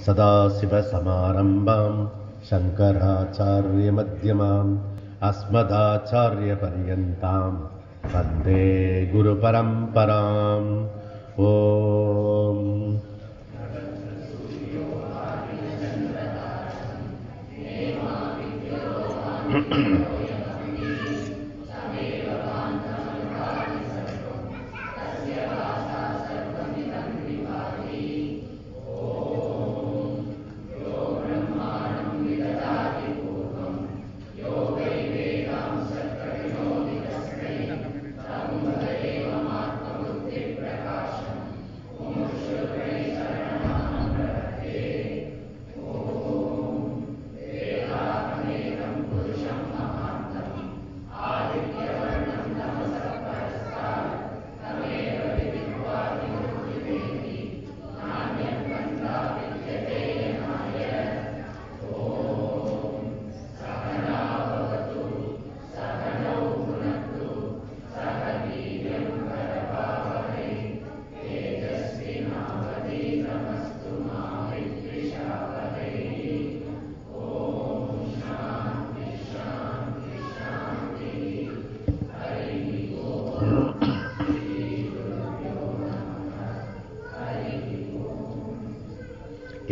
सदाशिवसमारम्भां शङ्कराचार्यमध्यमाम् अस्मदाचार्यपर्यन्तां वन्दे गुरुपरम्पराम्. ओम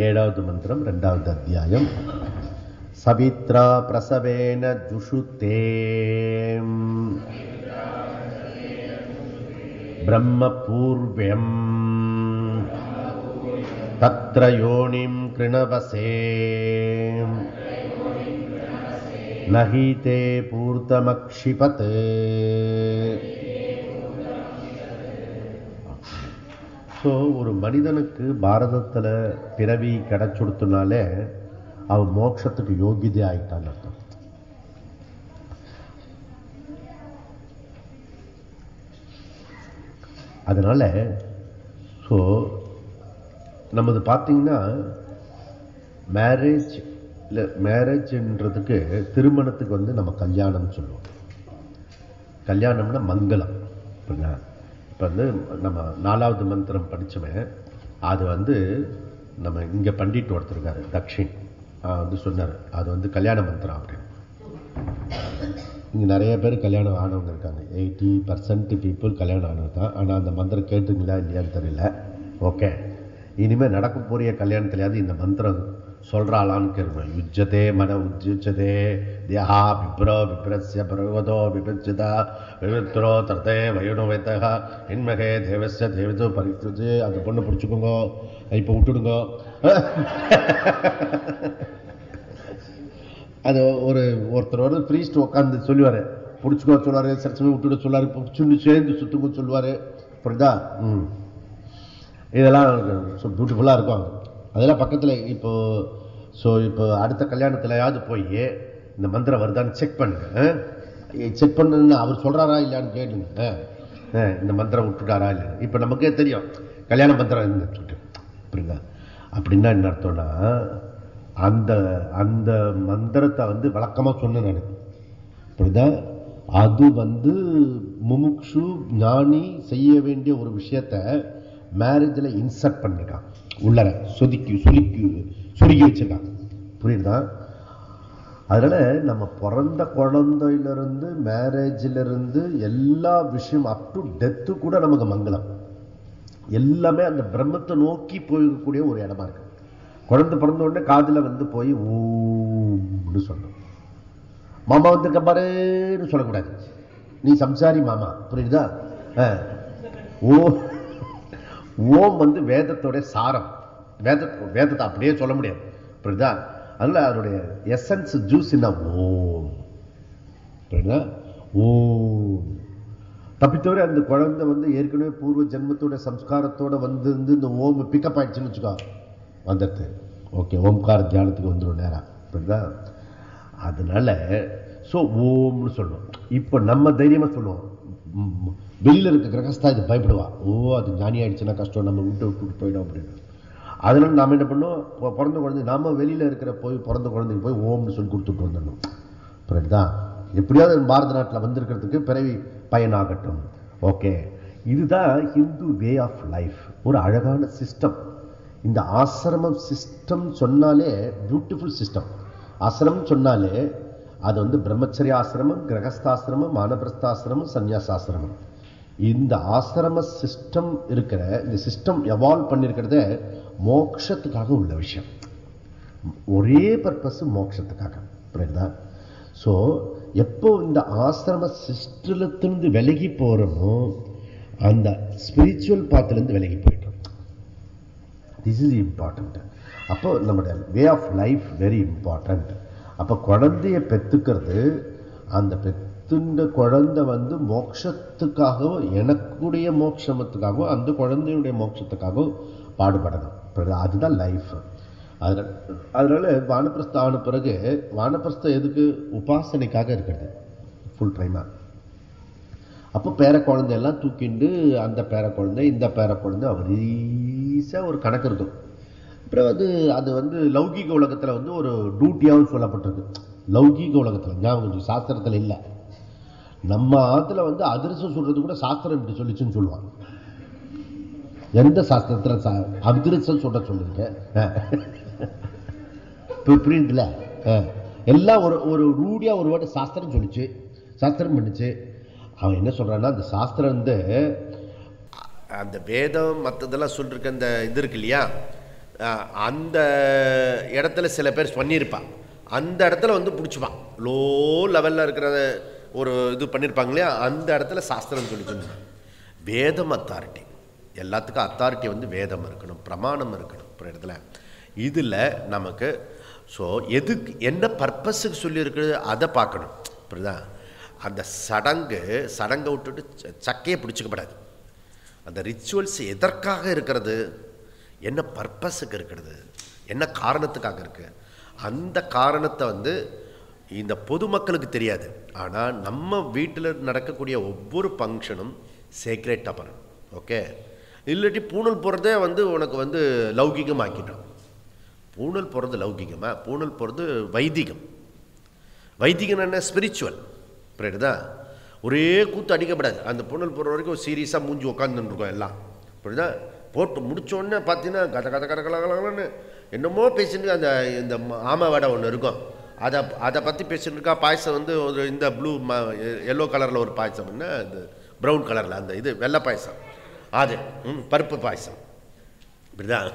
ஏழாவது மந்திரம் இரண்டாவது அத்தியாயம். சவித்ரா பிரசவேன ஜுஷுதே பிரம்ம பூர்வம் தத்ர யோனிம் கிருணவசே நஹிதே பூர்த்தமக்ஷிபத். ஸோ ஒரு மனிதனுக்கு பாரதத்தில் பிறவி கிடைச்சுடுத்துனாலே அவன் மோட்சத்துக்கு யோகியதை ஆயிட்டான்னு அர்த்தம். அதனால ஸோ நமது பார்த்தீங்கன்னா மேரேஜ்ன்றதுக்கு திருமணத்துக்கு வந்து நம்ம கல்யாணம் சொல்லுவோம். கல்யாணம்னா மங்களம். இப்போ வந்து நம்ம நாலாவது மந்திரம் படித்தவன் அது வந்து நம்ம இங்கே பண்டிட் ஒருத்தருக்காரு தக்ஷின் வந்து சொன்னார், அது வந்து கல்யாண மந்திரம் அப்படின்னு. இங்கே நிறைய பேர் கல்யாணம் ஆனவங்க இருக்காங்க. 80% பீப்புள் கல்யாணம் ஆனவங்க தான். ஆனால் அந்த மந்திரம் கேட்டுங்களா இல்லையான்னு தெரியல. ஓகே, இனிமேல் நடக்க போகிற கல்யாணத்துலையாவது இந்த மந்திரம் சொல்கிறாளான்னு கேட்கணும். யுஜ்ஜதே மன உஜ்ஜதே தியா விப்ரோ விப்ரஸ்ய பர்வதோ விபஜ்ஜதா விவித்ரோ தர்தே வயுனோ வைத்தகா இன்மகே தேவஸ்ய தேவதோ பரிசுஜி. அந்த பொண்ணை பிடிச்சிக்கோங்க, இப்போ விட்டுடுங்க. அது ஒருத்தர் ப்ரீஸ்ட் உட்காந்து சொல்லுவார், பிடிச்சிக்கோ சொல்லுவார், சரசமே விட்டுட சொல்லுவார், பிடிச்சுன்னு சேர்ந்து சுற்றுங்க சொல்லுவார். புரியுதா? இதெல்லாம் பியூட்டிஃபுல்லாக இருக்கும். அதெல்லாம் பக்கத்தில் இப்போ அடுத்த கல்யாணத்திலையாவது போய் இந்த மந்திரம் வருதான்னு செக் பண்ணுங்க. செக் பண்ணுன்னு அவர் சொல்கிறாரா இல்லையான்னு கேளுங்க. இந்த மந்திரம் விட்டுட்டாரா இல்லையா. இப்போ நமக்கே தெரியும் கல்யாண மந்திரம் இருந்துன்னு சொல்லிட்டு. புரியுங்களா? அப்படின்னா என்ன அர்த்தம்னா அந்த அந்த மந்திரத்தை வந்து வழக்கமாக சொன்னேன் நான். புரியுதா? அது வந்து முமுக்ஷு ஞானி செய்ய வேண்டிய ஒரு விஷயத்தை மேரேஜில் இன்சர்ட் பண்ணிருக்கான், உள்ளர சுருக்கி வச்சிருக்கான். புரியுதா? அதனால் நம்ம பிறந்த குழந்தையிலிருந்து மேரேஜிலிருந்து எல்லா விஷயம் அப் டு டெத்து கூட நமக்கு மங்களம். எல்லாமே அந்த பிரம்மத்தை நோக்கி போகக்கூடிய ஒரு இடமா இருக்கு. குழந்தை பிறந்த உடனே காதில் வந்து போய் ஓம்னு சொல்லணும். மாமா வந்திருக்க பாருன்னு சொல்லக்கூடாது, நீ சம்சாரி மாமா. புரியுதா? ஓம் வந்து வேதத்தோட சாரம். வேதத்தை அப்படியே சொல்ல முடியாது. புரியுதா? அதனால அதனுடைய எசன்ஸ் ஜூஸ் என்ன ஓம். புரியுதா? ஓம் தப்பித்தவரை அந்த குழந்தை வந்து ஏற்கனவே பூர்வ ஜென்மத்தோட சம்ஸ்காரத்தோட வந்து இந்த ஓம் பிக்கப் ஆயிடுச்சுன்னு வச்சுக்கோ, வந்துடுது. ஓகே, ஓம்கார தியானத்துக்கு வந்துடும் நேரம். புரியுதா? அதனால ஸோ ஓம்னு சொல்லணும். இப்போ நம்ம தைரியமாக சொல்லுவோம். வெளியில் இருக்க கிரகஸ்தா இது பயப்படுவா, அது ஞானி ஆயிடுச்சுன்னா கஷ்டம், நம்ம விட்டு போயிடும் அப்படின்னு. அதனால நாம் என்ன பண்ணோம், பிறந்த குழந்தை நாம வெளியில் இருக்கிற பிறந்த குழந்தைக்கு போய் ஓம்னு சொல்லி கொடுத்துட்டு வந்துடணும். புரியுதா? எப்படியாவது பாரத நாட்டில் வந்திருக்கிறதுக்கு பிறவி பயனாகட்டும். ஓகே, இதுதான் ஹிந்து வே ஆஃப் லைஃப். ஒரு அழகான சிஸ்டம். இந்த ஆசிரமம் சிஸ்டம் சொன்னாலே பியூட்டிஃபுல் சிஸ்டம். ஆசிரமம் சொன்னாலே அது வந்து பிரம்மச்சரிய ஆசிரமம், கிரகஸ்தாசிரமம், வானப்பிரஸ்தாசிரமம், சன்னியாசாசிரமம். இந்த ஆசிரம சிஸ்டம் இருக்கிற இந்த சிஸ்டம் எவால்வ் பண்ணியிருக்கிறத மோட்சத்துக்காக உள்ள விஷயம். ஒரே பர்பஸ் மோட்சத்துக்காக. புரியுதா? ஸோ எப்போ இந்த ஆசிரம சிஸ்டத்திலிருந்து விலகி போகிறோமோ அந்த ஸ்பிரிச்சுவல் பாத்திலேருந்து விலகி போயிட்டோம். This is important. அப்போ நம்முடைய way of life very important. அப்போ குழந்தைய பெற்றுக்கிறது, அந்த பெத்துண்ட குழந்தை வந்து மோட்சத்துக்காகவும் எனக்குடைய மோட்சத்துக்காகவும் அந்த குழந்தையுடைய மோட்சத்துக்காகவும் பாடுபடணும். அதுதான் லைஃப். அதனால வானப்பிரஸ்தம் ஆன பிறகு வானப்பிரஸ்தம் எதுக்கு? உபாசனைக்காக இருக்கிறது ஃபுல் டைமா. அப்போ பேர குழந்தையெல்லாம் தூக்கிண்டு அந்த பேர குழந்தை இந்த பேர குழந்தை வரிசையாக ஒரு கணக்கு இருக்கும். அப்புறம் அது வந்து லௌகீக உலகத்தில் வந்து ஒரு டியூட்டியாகவும் சொல்லப்பட்டிருக்கு. லௌகீக உலகத்தில் ஞாபகம், சாஸ்திரத்தில் இல்லை. நம்ம ஆற்றுல வந்து அதிரசம் சொல்றது கூட சாஸ்திரம் இப்படி சொல்லிச்சுன்னு சொல்லுவாங்க. எந்த சாஸ்திரத்தில் அதிரசம் சொல்ற சொல்லுங்க? புரியுதுல? எல்லாம் ஒரு ரூடியா ஒரு வாட்டி சாஸ்திரம் சொல்லிச்சு, சாஸ்திரம் பண்ணிச்சு. அவன் என்ன சொல்றான்னா, அந்த சாஸ்திரம் வந்து அந்த வேதம் மற்றதெல்லாம் சொல்லிருக்க அந்த இது இருக்கு இல்லையா, அந்த இடத்துல சில பேர் பண்ணியிருப்பான், அந்த இடத்துல வந்து பிடிச்சிப்பான். லோ லெவலில் இருக்கிற ஒரு இது பண்ணியிருப்பாங்க இல்லையா, அந்த இடத்துல சாஸ்திரம் சொல்லிச்சு. வேதம் அத்தாரிட்டி, எல்லாத்துக்கும் அத்தாரிட்டி வந்து வேதம் இருக்கணும், பிரமாணம் இருக்கணும். ஒரு இடத்துல இதில் நமக்கு ஸோ எதுக்கு என்ன பர்பஸுக்கு சொல்லியிருக்குது அதை பார்க்கணும். புரியுதா? அந்த சடங்கை விட்டுட்டு சக்கையை பிடிச்சிக்கப்படாது. அந்த ரிச்சுவல்ஸ் எதற்காக இருக்கிறது, என்ன பர்பஸுக்கு இருக்கிறது, என்ன காரணத்துக்காக இருக்குது, அந்த காரணத்தை வந்து இந்த பொதுமக்களுக்கு தெரியாது. ஆனால் நம்ம வீட்டில் நடக்கக்கூடிய ஒவ்வொரு ஃபங்க்ஷனும் சீக்ரெட்டாக பண்ணணும். ஓகே? இல்லாட்டி பூணல் போகிறதே வந்து உனக்கு வந்து லௌகிகமாக்கிட்டோம். பூணல் போகிறது லௌகிகமா? பூணல் போகிறது வைதிகம். வைதிகம் என்ன? ஸ்பிரிச்சுவல். புரியுதா? ஒரே கூத்து அடிக்கப்படாது. அந்த பூணல் போடுற வரைக்கும் சீரியஸாக மூஞ்சி உட்காந்துருக்கோம் எல்லாம். புரியுதா? போட்டு முடித்தோடனே பார்த்தீங்கன்னா கலகலன்னு என்னமோ பேசிட்டு அந்த இந்த ஆமை வடை ஒன்று இருக்கும், அதை பற்றி பேசிட்டு இருக்கா. பாயசம் வந்து ஒரு இந்த ப்ளூ எல்லோ கலரில் ஒரு பாயசம்னா இது ப்ரௌன் கலரில் அந்த இது வெள்ளை பாயசம், அது பருப்பு பாயசம். இப்படிதான்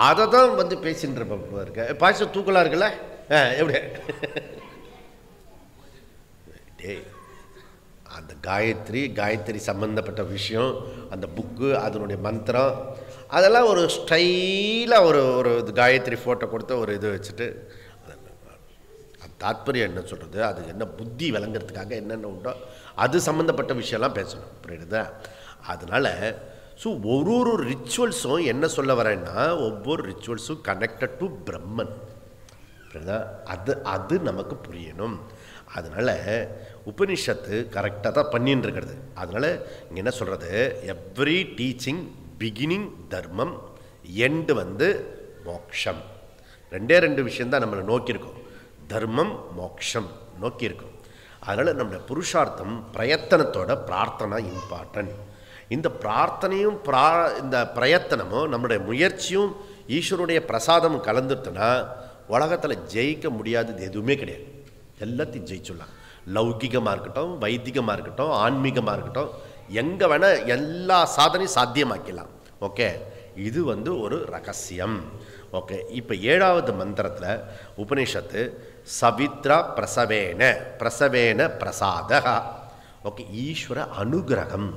அதை தான் வந்து பேசிட்டு இருக்க. பாயசம் தூக்கலாக இருக்குல்ல, எப்படி டே அந்த காயத்ரி சம்பந்தப்பட்ட விஷயம், அந்த புக்கு, அதனுடைய மந்திரம், அதெல்லாம் ஒரு ஸ்டைலாக ஒரு காயத்ரி ஃபோட்டோ கொடுத்து ஒரு இது வச்சுட்டு தாத்பரியம் என்ன சொல்கிறது, அது என்ன புத்தி விளங்குறதுக்காக என்னென்ன உண்டோ அது சம்மந்தப்பட்ட விஷயம்லாம் பேசணும். புரியுதா? அதனால் ஸோ ஒரு ரிச்சுவல்ஸும் என்ன சொல்ல வரேன்னா, ஒவ்வொரு ரிச்சுவல்ஸும் கனெக்டட் டு பிரம்மன். புரியுதா? அது நமக்கு புரியணும். அதனால் உபனிஷத்து கரெக்டாக தான் பண்ணின்னு இருக்கிறது. அதனால் இங்கே என்ன சொல்கிறது, எவ்ரி டீச்சிங் பிகினிங் தர்மம், எண்டு வந்து மோக்ஷம். ரெண்டு விஷயந்தான் நம்மளை நோக்கியிருக்கோம், தர்மம் மோக்ஷம் நோக்கியிருக்கோம். அதனால் நம்முடைய புருஷார்த்தம் பிரயத்தனத்தோட பிரார்த்தனை இம்பார்ட்டன்ட். இந்த பிரார்த்தனையும் இந்த பிரயத்தனமும் நம்முடைய முயற்சியும் ஈஸ்வருடைய பிரசாதமும் கலந்துட்டுனா உலகத்தில் ஜெயிக்க முடியாதது எதுவுமே கிடையாது. எல்லாத்தையும் ஜெயிச்சுடலாம். லௌகிகமாக இருக்கட்டும், வைதிகமாக இருக்கட்டும், ஆன்மீகமாக இருக்கட்டும், எங்கே வேணால் எல்லா சாதனையும் சாத்தியமாக்கலாம். ஓகே? இது வந்து ஒரு ரகசியம். ஓகே? இப்போ 7வது மந்திரத்தில் உபனிஷத்து சவித்ரா பிரசவேன பிரசாத. ஓகே? ஈஸ்வர அனுகிரகம்,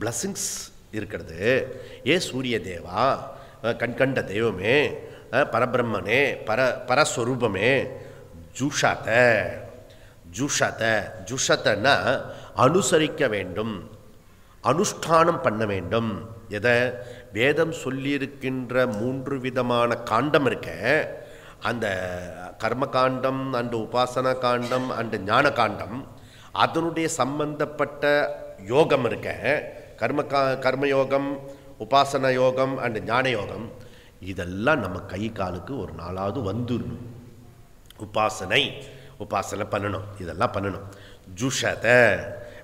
பிளஸிங்ஸ் இருக்கிறது. சூரிய தேவா, கண்கண்ட தெய்வமே, பரபிரம்மனே, பரஸ்வரூபமே, ஜுஷதன்னா அனுசரிக்க வேண்டும், அனுஷ்டானம் பண்ண வேண்டும். எதை? வேதம் சொல்லியிருக்கின்ற 3 விதமான காண்டம் இருக்க, அந்த கர்மகாண்டம் அண்டு உபாசனா காண்டம் அண்டு ஞான காண்டம், அதனுடைய சம்பந்தப்பட்ட யோகம் இருக்க, கர்மயோகம், உபாசனா யோகம் அண்டு ஞான யோகம், இதெல்லாம் நம்ம கை காலுக்கு ஒரு நாளாவது வந்துடணும். உபாசனை பண்ணணும், இதெல்லாம் பண்ணணும். ஜுஷத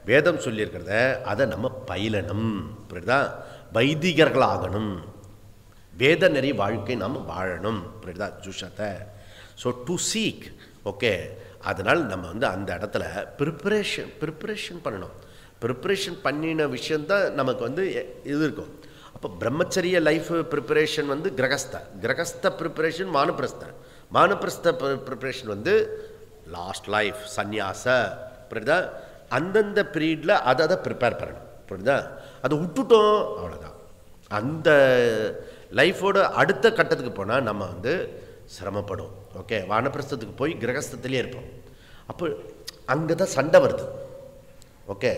வேதம் சொல்லியிருக்கிறத அதை நம்ம பயிலணும். புரியுதா? வைதிகர்களாகணும், வேத நெறி வாழ்க்கை நாம் வாழணும். புரியுதா ஜுஷத்தை? So to seek. ஓகே, அதனால் நம்ம வந்து அந்த இடத்துல ப்ரிப்பரேஷன் பண்ணணும். ப்ரிப்பரேஷன் பண்ணின விஷயந்தான் நமக்கு வந்து இது இருக்கும். அப்போ பிரம்மச்சரிய லைஃப் ப்ரிப்பரேஷன் வந்து கிரகஸ்த ப்ரிப்பரேஷன் வானப்பிரஸ்த ப்ரிப்பரேஷன் வந்து லாஸ்ட் லைஃப் சந்நியாச. புரியுதா? அந்தந்த பீரியடில் அதை ப்ரிப்பேர் பண்ணணும். புரியுதா? அதை விட்டுட்டோம் அவ்வளோதான். அந்த லைஃபோட அடுத்த கட்டத்துக்கு போனால் நம்ம வந்து சிரமப்படும். ஓகே, வானப்பிரஸ்தத்துக்கு போய் கிரகஸ்தத்திலே இருப்போம். அப்போ அங்கே தான் சண்டை வருது. ஓகே,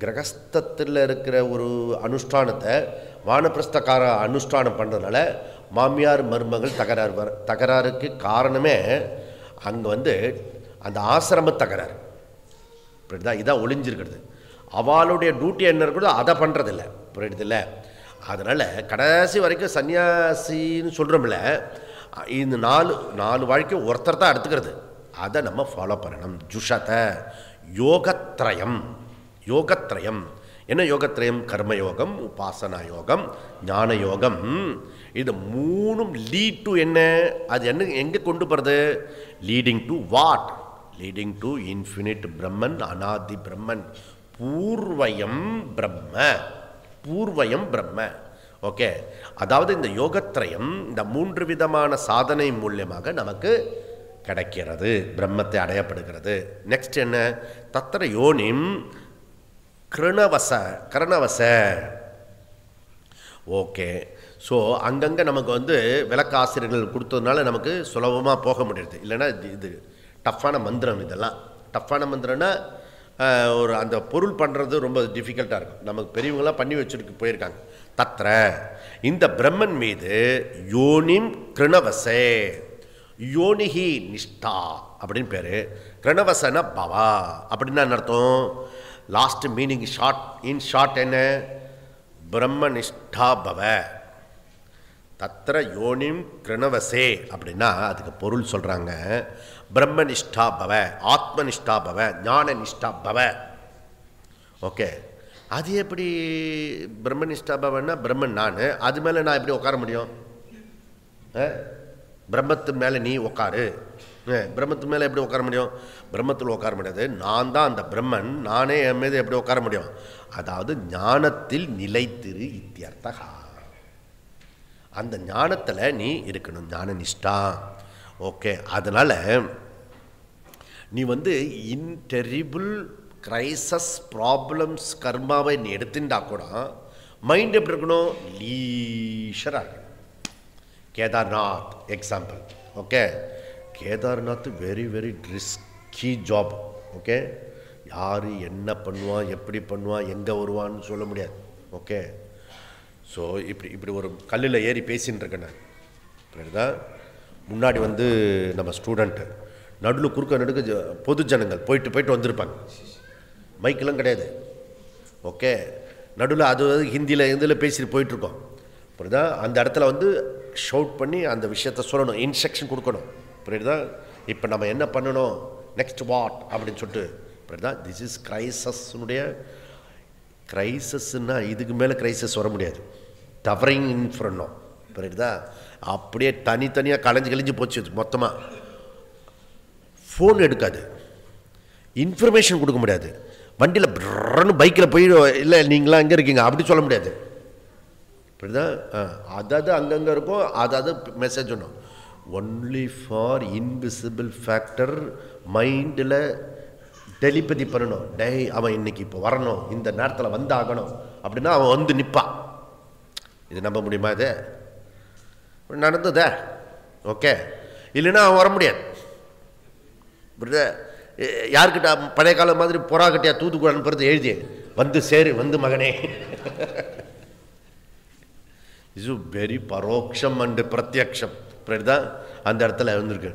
கிரகஸ்தத்தில் இருக்கிற ஒரு அனுஷ்டானத்தை வானப்பிரஸ்தக்கார அனுஷ்டானம் பண்ணுறதுனால மாமியார் மருமகள் தகராறுக்கு காரணமே அங்கே வந்து அந்த ஆசிரம தகராறு. புரியுதா? இதான் ஒளிஞ்சிருக்கிறது. அவளுடைய டியூட்டி என்ன இருக்கிறதோ அதை பண்ணுறதில்ல. புரியுதில்ல? அதனால் கடைசி வரைக்கும் சன்னியாசின்னு சொல்கிறோம்ல, இந்த நாலு வாழ்க்கை ஒருத்தர் தான் எடுத்துக்கிறது. அதை நம்ம ஃபாலோ பண்ணணும். ஜுஷத்தை யோகத்ரயம் என்ன? யோகத்ரயம் கர்மயோகம், உபாசனா யோகம், ஞான யோகம். இது மூணும் லீட் டு என்ன? அது என்ன எங்கே கொண்டு போகிறது? Leading to what? Leading to infinite Brahman, அனாதி பிரம்மன், பூர்வயம் பிரம்ம. ஓகே, அதாவது இந்த யோகத்ரயம் இந்த 3 விதமான சாதனை மூலியமாக நமக்கு கிடைக்கிறது, பிரம்மத்தை அடையப்படுகிறது. நெக்ஸ்ட் என்ன? தத்திர யோனிம் கரணவச. ஓகே, ஸோ அங்கங்கே நமக்கு வந்து விளக்காசிரியர்கள் கொடுத்ததுனால நமக்கு சுலபமாக போக முடியுது. இல்லைன்னா இது டஃப்பான மந்திரம். இதெல்லாம் டஃப்பான மந்திரம்னா ஒரு அந்த பொருள் பண்ணுறது ரொம்ப டிஃபிகல்ட்டாக இருக்கும். நமக்கு பெரியவங்களாம் பண்ணி வச்சுருக்கு போயிருக்காங்க. தத்திர இந்த பிரம்மன் மீது யோனிம் கிருணவசே, யோனிஹி நிஷ்டா அப்படின்னு பேர். கிருணவசன பவா அப்படின்னா என்ன அர்த்தம்? லாஸ்ட் மீனிங் ஷார்ட் என்ன? பிரம்மனிஷ்டா பவ. தத்திர யோனிம் கிருணவசே அப்படின்னா அதுக்கு பொருள் சொல்கிறாங்க, பிரம்மனிஷ்டா பவ, ஆத்மனிஷ்டா பவ, ஞான நிஷ்டா பவ. ஓகே, அது எப்படி பிரம்மனிஷ்டா பவன்னா? பிரம்மன் நான், அது மேலே நான் எப்படி உட்கார முடியும்? பிரம்மத்து மேலே நீ உட்காரு. பிரம்மத்து மேலே எப்படி உட்கார முடியும்? பிரம்மத்தில் உட்கார முடியாது. நான் தான் அந்த பிரம்மன், நானே என் மீது எப்படி உட்கார முடியும்? அதாவது ஞானத்தில் நிலைத்திரு இத்தியர்த்தகா. அந்த ஞானத்தில் நீ இருக்கணும், ஞான நிஷ்டா. ஓகே, அதனால் நீ வந்து இன்டெரிபிள் கிரைசஸ் ப்ராப்ளம்ஸ் கர்மாவை நீ எடுத்துட்டா கூட மைண்ட் எப்படி இருக்கணும்? லீஷராக இருக்கணும். Kedarnath example. Okay, Kedarnath very very risky job. Okay, யார் என்ன பண்ணுவான், எப்படி பண்ணுவான், எங்கே வருவான்னு சொல்ல முடியாது. ஓகே, ஸோ இப்படி ஒரு கல்லில் ஏறி பேசின்னு இருக்கேன் நான். புரியுதா? முன்னாடி வந்து நம்ம ஸ்டூடெண்ட்டு, நடுவில் நடுக்க பொது ஜனங்கள் போயிட்டு வந்திருப்பாங்க. மைக்கெல்லாம் கிடையாது. ஓகே, நடுவில் அது ஹிந்தியில் பேசிட்டு போயிட்டுருக்கோம். புரியுதா? அந்த இடத்துல வந்து ஷவுட் பண்ணி அந்த விஷயத்த சொல்லணும், இன்ஸ்ட்ரக்ஷன் கொடுக்கணும். புரியுதா? இப்போ நம்ம என்ன பண்ணணும், நெக்ஸ்ட் வாட் அப்படின்னு சொல்லிட்டு. புரியுதா? திஸ் இஸ் கிரைசஸ்னுடைய கிரைசஸ்ன்னா இதுக்கு மேலே கிரைசஸ் வர முடியாது. டவரிங் இன்ஃப்ரன்னோ. புரியுதா? அப்படியே தனித்தனியாக கலைஞ்சு போச்சு மொத்தமாக. ஃபோன் எடுக்காது, இன்ஃபர்மேஷன் கொடுக்க முடியாது. வண்டியில் ப்ரன்னு பைக்கில் போய் இல்லை நீங்களாம் எங்கே இருக்கீங்க அப்படி சொல்ல முடியாது. புரியுதா? அதாவது அங்கங்கே இருக்கும், அதாவது மெசேஜ் ஒன்றும். ஒன்லி ஃபார் இன்விசிபிள் ஃபேக்டர் மைண்டில் டெலிபதி பண்ணணும். அவன் இன்னைக்கு இப்போ வரணும், இந்த நேரத்தில் வந்தாகணும் அப்படின்னா அவன் வந்து நிற்பான். இது நம்ப முடியுமா? இது நடந்ததே. ஓகே, இல்லைன்னா அவன் வர முடியாது. புரியுதா? யார்கிட்ட பழைய காலம் மாதிரி பொறாக்கிட்டையா தூத்துக்குடி அனுப்புறது எழுதி வந்து சேரு வந்து மகனே. இது வெரி பரோட்சம் அண்டு பிரத்யக்ஷம். புரியுதா? அந்த இடத்துல இருந்திருக்கு.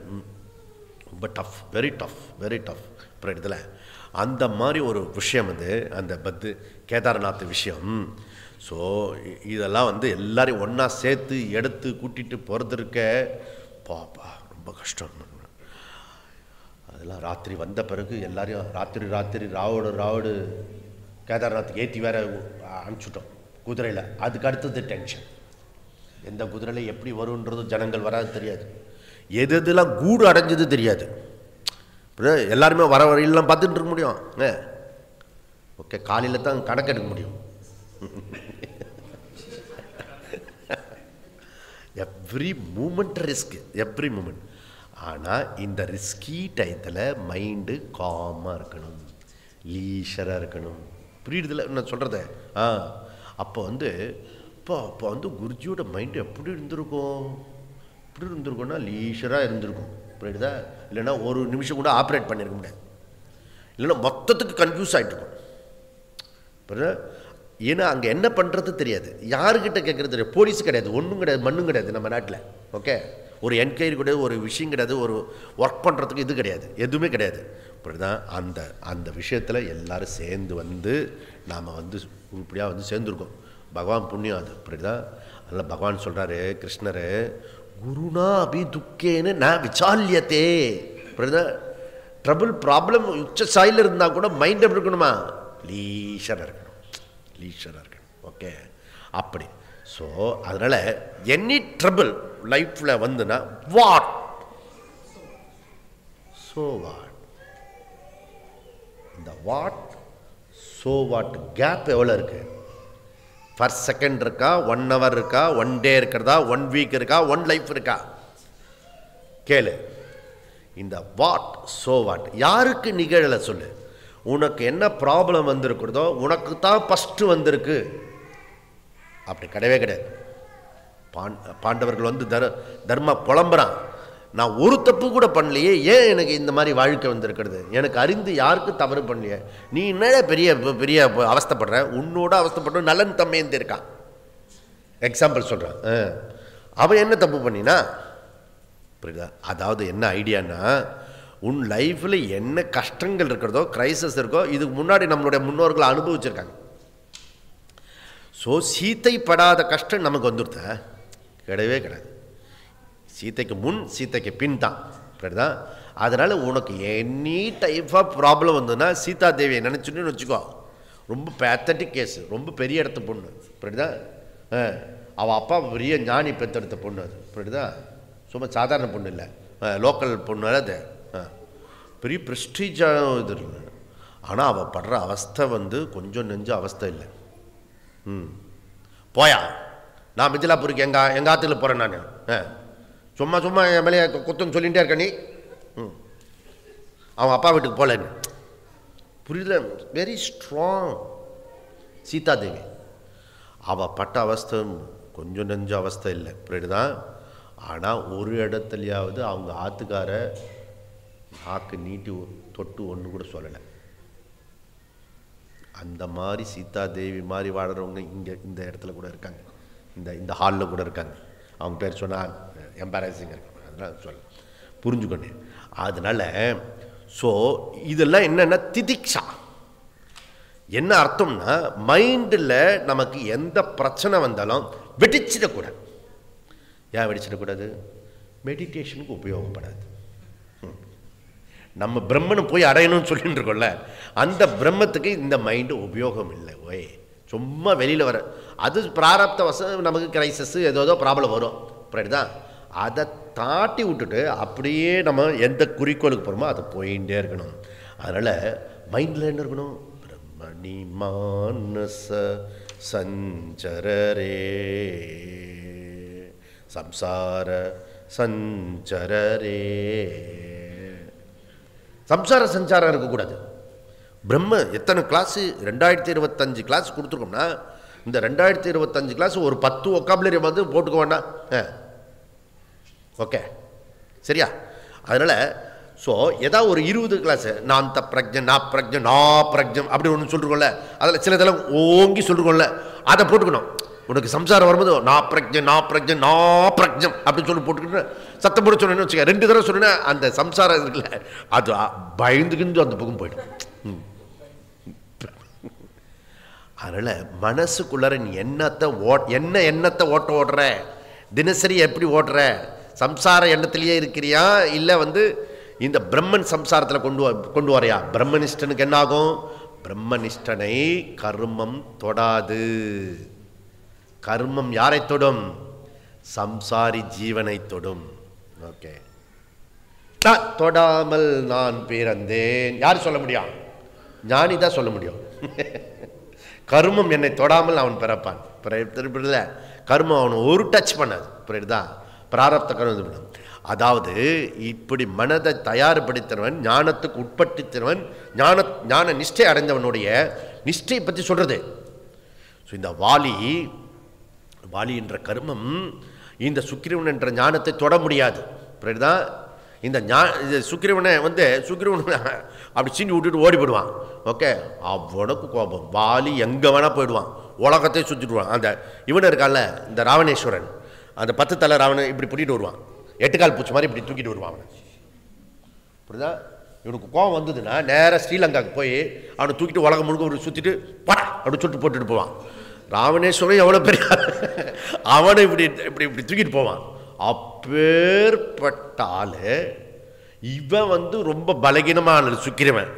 ரொம்ப டஃப், வெரி டஃப். புரியுதுல? அந்த மாதிரி ஒரு விஷயம் வந்து அந்த கேதார்நாத் விஷயம். ஸோ இதெல்லாம் வந்து எல்லாரையும் ஒன்றா சேர்த்து எடுத்து கூட்டிகிட்டு போகிறது இருக்க பாப்பா ரொம்ப கஷ்டம். அதெல்லாம் ராத்திரி வந்த பிறகு எல்லாரையும் ராத்திரி ராவோடு கேதார்நாத்துக்கு ஏற்றி வேற அனுப்பிச்சுட்டோம். குதிரையில். அதுக்கு அடுத்தது டென்ஷன். எந்த குதிரையில் எப்படி வரும்ன்றது ஜனங்கள் வராது தெரியாது, எது எதுலாம் கூடு அடைஞ்சது தெரியாது. எல்லாருமே வர வரையிலாம் பார்த்துட்டு இருக்க முடியும். ஓகே, காலையில் தான் கணக்கெடுக்க முடியும். Every moment risk, every moment. ஆனால் இந்த ரிஸ்கி டயத்தில் மைண்டு காமாக இருக்கணும், லீஷராக இருக்கணும். புரியுதுல நான் சொல்கிறத? அப்போ அப்போ குருஜியோட மைண்டு எப்படி இருந்திருக்கும்? எப்படி இருந்திருக்கும்னா லீஷராக இருந்திருக்கும். புரியுதா? இல்லைன்னா ஒரு நிமிஷம் கூட ஆப்ரேட் பண்ணியிருக்க முடியாது, இல்லைன்னா மொத்தத்துக்கு கன்ஃபியூஸ் ஆகிட்டுருக்கும். புரியுதா? ஏன்னா அங்கே என்ன பண்ணுறது தெரியாது, யாருக்கிட்ட கேட்குறது தெரியாது, போலீஸ் கிடையாது, ஒன்றும் கிடையாது, மண்ணும் கிடையாது நம்ம நாட்டில். ஓகே, ஒரு என்கொயரி கிடையாது, ஒரு விஷயம் கிடையாது, ஒரு ஒர்க் பண்ணுறதுக்கு இது கிடையாது, எதுவுமே கிடையாது. இப்படிதான் அந்த விஷயத்தில் எல்லோரும் சேர்ந்து நாம் இப்படியாக சேர்ந்துருக்கோம். பகவான் புண்ணியம் அது. இப்படிதான் அதில் பகவான் சொல்கிறாரு, கிருஷ்ணர், குருனா அபி துக்கேன்னு நான் விசால்யத்தே. இப்படிதான் ட்ரபிள் ப்ராப்ளம் உச்ச சாயில் இருந்தால் கூட மைண்ட் எப்படி இருக்கணுமா? லீஷராக இருக்கணும், லீஷராக இருக்கணும். ஓகே, அப்படி. ஸோ அதனால் எனி ட்ரபிள் லைஃப்பில் வந்துன்னா வாட், ஸோ வாட், இந்த வாட் ஸோ வாட் கேப் எவ்வளோ இருக்குது? பர் செகண்ட் இருக்கா, 1 hour இருக்கா, 1 day இருக்கிறதா, 1 week இருக்கா, 1 life இருக்கா? கேளு. இந்த வாட் ஸோ வாட் யாருக்கு நிகழலை சொல்லு. உனக்கு என்ன ப்ராப்ளம் வந்திருக்கிறதோ உனக்கு தான் ஃபஸ்ட்டு வந்திருக்கு. அப்படி கிடையவே கிடையாது. பாண்டவர்கள் தர்ம புலம்புறான், நான் ஒரு தப்பு கூட பண்ணலையே, ஏன் எனக்கு இந்த மாதிரி வாழ்க்கை வந்திருக்கிறது? எனக்கு அறிந்து யாருக்கும் தவறு பண்ணலையே, நீ என்ன பெரிய பெரிய அவஸ்தைப்படுற? உன்னோட அவஸ்தைப்படுற நலன் தம்மையந்து இருக்கான். எக்ஸாம்பிள் சொல்கிறான். அவன் என்ன தப்பு பண்ணினா? புரியுதா? அதாவது என்ன ஐடியானா, உன் லைஃப்பில் என்ன கஷ்டங்கள் இருக்கிறதோ, கிரைசஸ் இருக்கோ, இதுக்கு முன்னாடி நம்மளுடைய முன்னோர்கள் அனுபவிச்சிருக்காங்க. ஸோ சீத்தை படாத கஷ்டம் நமக்கு வந்துடுத்த கிடையவே கிடையாது. சீத்தைக்கு முன் சீத்தைக்கு பின் தான். புரியுதா? அதனால் உனக்கு எனி டைப் ஆஃப் ப்ராப்ளம் வந்ததுன்னா சீதா தேவியை நினச்சுன்னு வச்சுக்கோ, ரொம்ப பேத்தட்டிக் கேஸு, ரொம்ப பெரிய இடத்த பொண்ணு. புரியுதா? அவள் அப்பா பெரிய ஞானி பெற்றெடுத்த பொண்ணு அது. புரியுதா? சும்மா சாதாரண பொண்ணு இல்லை, லோக்கல் பொண்ணு அது, பெரிய ப்ரெஸ்டீஜான இது இல்லை. ஆனால் அவள் படுற அவஸ்தை கொஞ்சம் நெஞ்ச அவஸ்தை இல்லை. போயா, நான் மிதிலாப்பூருக்கு எங்கள் ஆற்றுல போகிறேன் நான், சும்மா சும்மா என் மேலே குத்தம் சொல்லிகிட்டே இருக்க நீ. அவன் அப்பா வீட்டுக்கு போகலன்னு. புரியுதுல? Very strong Sita Devi. அவள் பட்ட அவஸ்தை கொஞ்சம் நெஞ்ச அவஸ்தை இல்லை. புரியுதுதான்? ஆனால் ஒரு இடத்துலையாவது அவங்க ஆற்றுக்கார நாக்கு நீட்டி தொட்டு ஒன்று கூட சொல்லலை. அந்த மாதிரி சீதா தேவி மாதிரி வாழறவங்க இங்கே இந்த இடத்துல கூட இருக்காங்க, இந்த ஹாலில் கூட இருக்காங்க. அவங்க பேர் சொன்னால் எம்பாரசிங் இருக்காங்க, அதெல்லாம் சொல்ல புரிஞ்சுக்கொண்டேன். அதனால் ஸோ இதெல்லாம் என்னென்னா திதிக்ஷா. என்ன அர்த்தம்னா, மைண்டில் நமக்கு எந்த பிரச்சனை வந்தாலும் வெடிச்சிடக்கூடாது. ஏன் வெடிச்சிடக்கூடாது? மெடிடேஷனுக்கு உபயோகப்படாது. நம்ம பிரம்மனை போய் அடையணும்னு சொல்லிட்டு இருக்கோம்ல, அந்த பிரம்மத்துக்கு இந்த மைண்டு உபயோகம் இல்லை. ஓய், சும்மா வெளியில் வர அது பிராரப்த வசம் நமக்கு கிரைசஸ் ஏதோ ப்ராப்ளம் வரும். புரியுதா? அதை தாட்டி விட்டுட்டு அப்படியே நம்ம எந்த குறிக்கோளுக்கு போகிறோமோ அதை போயிட்டே இருக்கணும். அதனால் மைண்டில் என்ன இருக்கணும்? பிரம்மணி மானச சஞ்சரரே சம்சார சஞ்சரரே. சம்சார சஞ்சாரம் இருக்கக்கூடாது. பிரம்ம எத்தனை கிளாஸு? 2025 கிளாஸ் கொடுத்துருக்கோம்னா, இந்த 2025 கிளாஸ் ஒரு 10 ஒக்காபுலரி போட்டுக்க வேண்டாம். ஓகே, சரியா? அதனால் ஸோ ஏதாவது ஒரு 20 கிளாஸு நான் பிரக்ஞம் நான் பிரக்ஞம் நான் பிரக்ஞம் அப்படி ஒன்று சொல்லிருக்கோம்ல, அதில் சில இதெல்லாம் ஓங்கி சொல்லிருக்கோம்ல, அதை போட்டுக்கணும். உனக்கு சம்சாரம் வரும்போது நான் பிரக்ஞம் நான் பிரக்ஞம் நான் பிரக்ஞம் அப்படின்னு சொல்லி போட்டுக்கிட்டு சத்தம் போட்டு சொன்னேன்னு வச்சுக்க, 2 தடவை சொன்னேன்னா அந்த சம்சாரம் இருக்குல்ல, அது பயந்துக்கிட்டு அந்த பக்கம் போய்டும். அதனால் மனசுக்குள்ளார நீ எண்ணத்தை ஓட்டுற, தினசரி எப்படி ஓட்டுற? சம்சார எண்ணத்திலேயே இருக்கிறியா, இல்லை இந்த பிரம்மன் சம்சாரத்தில் கொண்டு வரையா? பிரம்மனிஷ்டனுக்கு என்ன ஆகும்? பிரம்மனிஷ்டனை கர்மம் தொடாது. கர்மம் யாரை தொடும்? சம்சாரி ஜீவனை தொடும். ஓகே, தொடாமல் நான் பிறந்தேன். யார் சொல்ல முடியும்? ஞானி தான் சொல்ல முடியும். கர்மம் என்னை தொடாமல் அவன் பிறப்பான். கர்மம் அவனை ஒரு டச் பண்ணாது. புரியுதா? பிராரப்த கர்மம் பண்ணும். அதாவது இப்படி மனதை தயார்படுத்தினவன், ஞானத்துக்கு உட்படுத்தினவன், ஞான நிஷ்டை அடைந்தவனுடைய நிஷ்டையை பற்றி சொல்றது. ஸோ இந்த வாலி என்ற கர்மம் இந்த சுக்கிரவன் என்ற ஞானத்தை தொட முடியாது. புரியுதா? இந்த சுக்கிரவனை சுக்கிரவனை அப்படி சீனி விட்டுட்டு ஓடிவிடுவான். ஓகே, அவனுக்கு கோபம். வாலி எங்கே வேணால் போயிடுவான், உலகத்தை சுற்றிடுவான். அந்த இவன் இருக்கான்ல, இந்த ராவணேஸ்வரன், அந்த 10 தலை ராவணன் இப்படி பிடிட்டு வருவான், 8 கால் பூச்சி மாதிரி இப்படி தூக்கிட்டு வருவான் அவனை. புரியுதா? இவனுக்கு கோபம் வந்ததுன்னா நேராக ஸ்ரீலங்காவுக்கு போய் அவனை தூக்கிட்டு உலகம் முழுக்க ஒரு சுற்றிட்டு படா அப்படி சுட்டு போட்டுட்டு போவான். ராவணேஸ்வரன் எவ்வளோ பெரிய அவனை இப்படி இப்படி இப்படி தூக்கிட்டு போவான். அப்பேற்பட்ட ஆளு இவன் ரொம்ப பலகீனமான சுக்கிரவன்.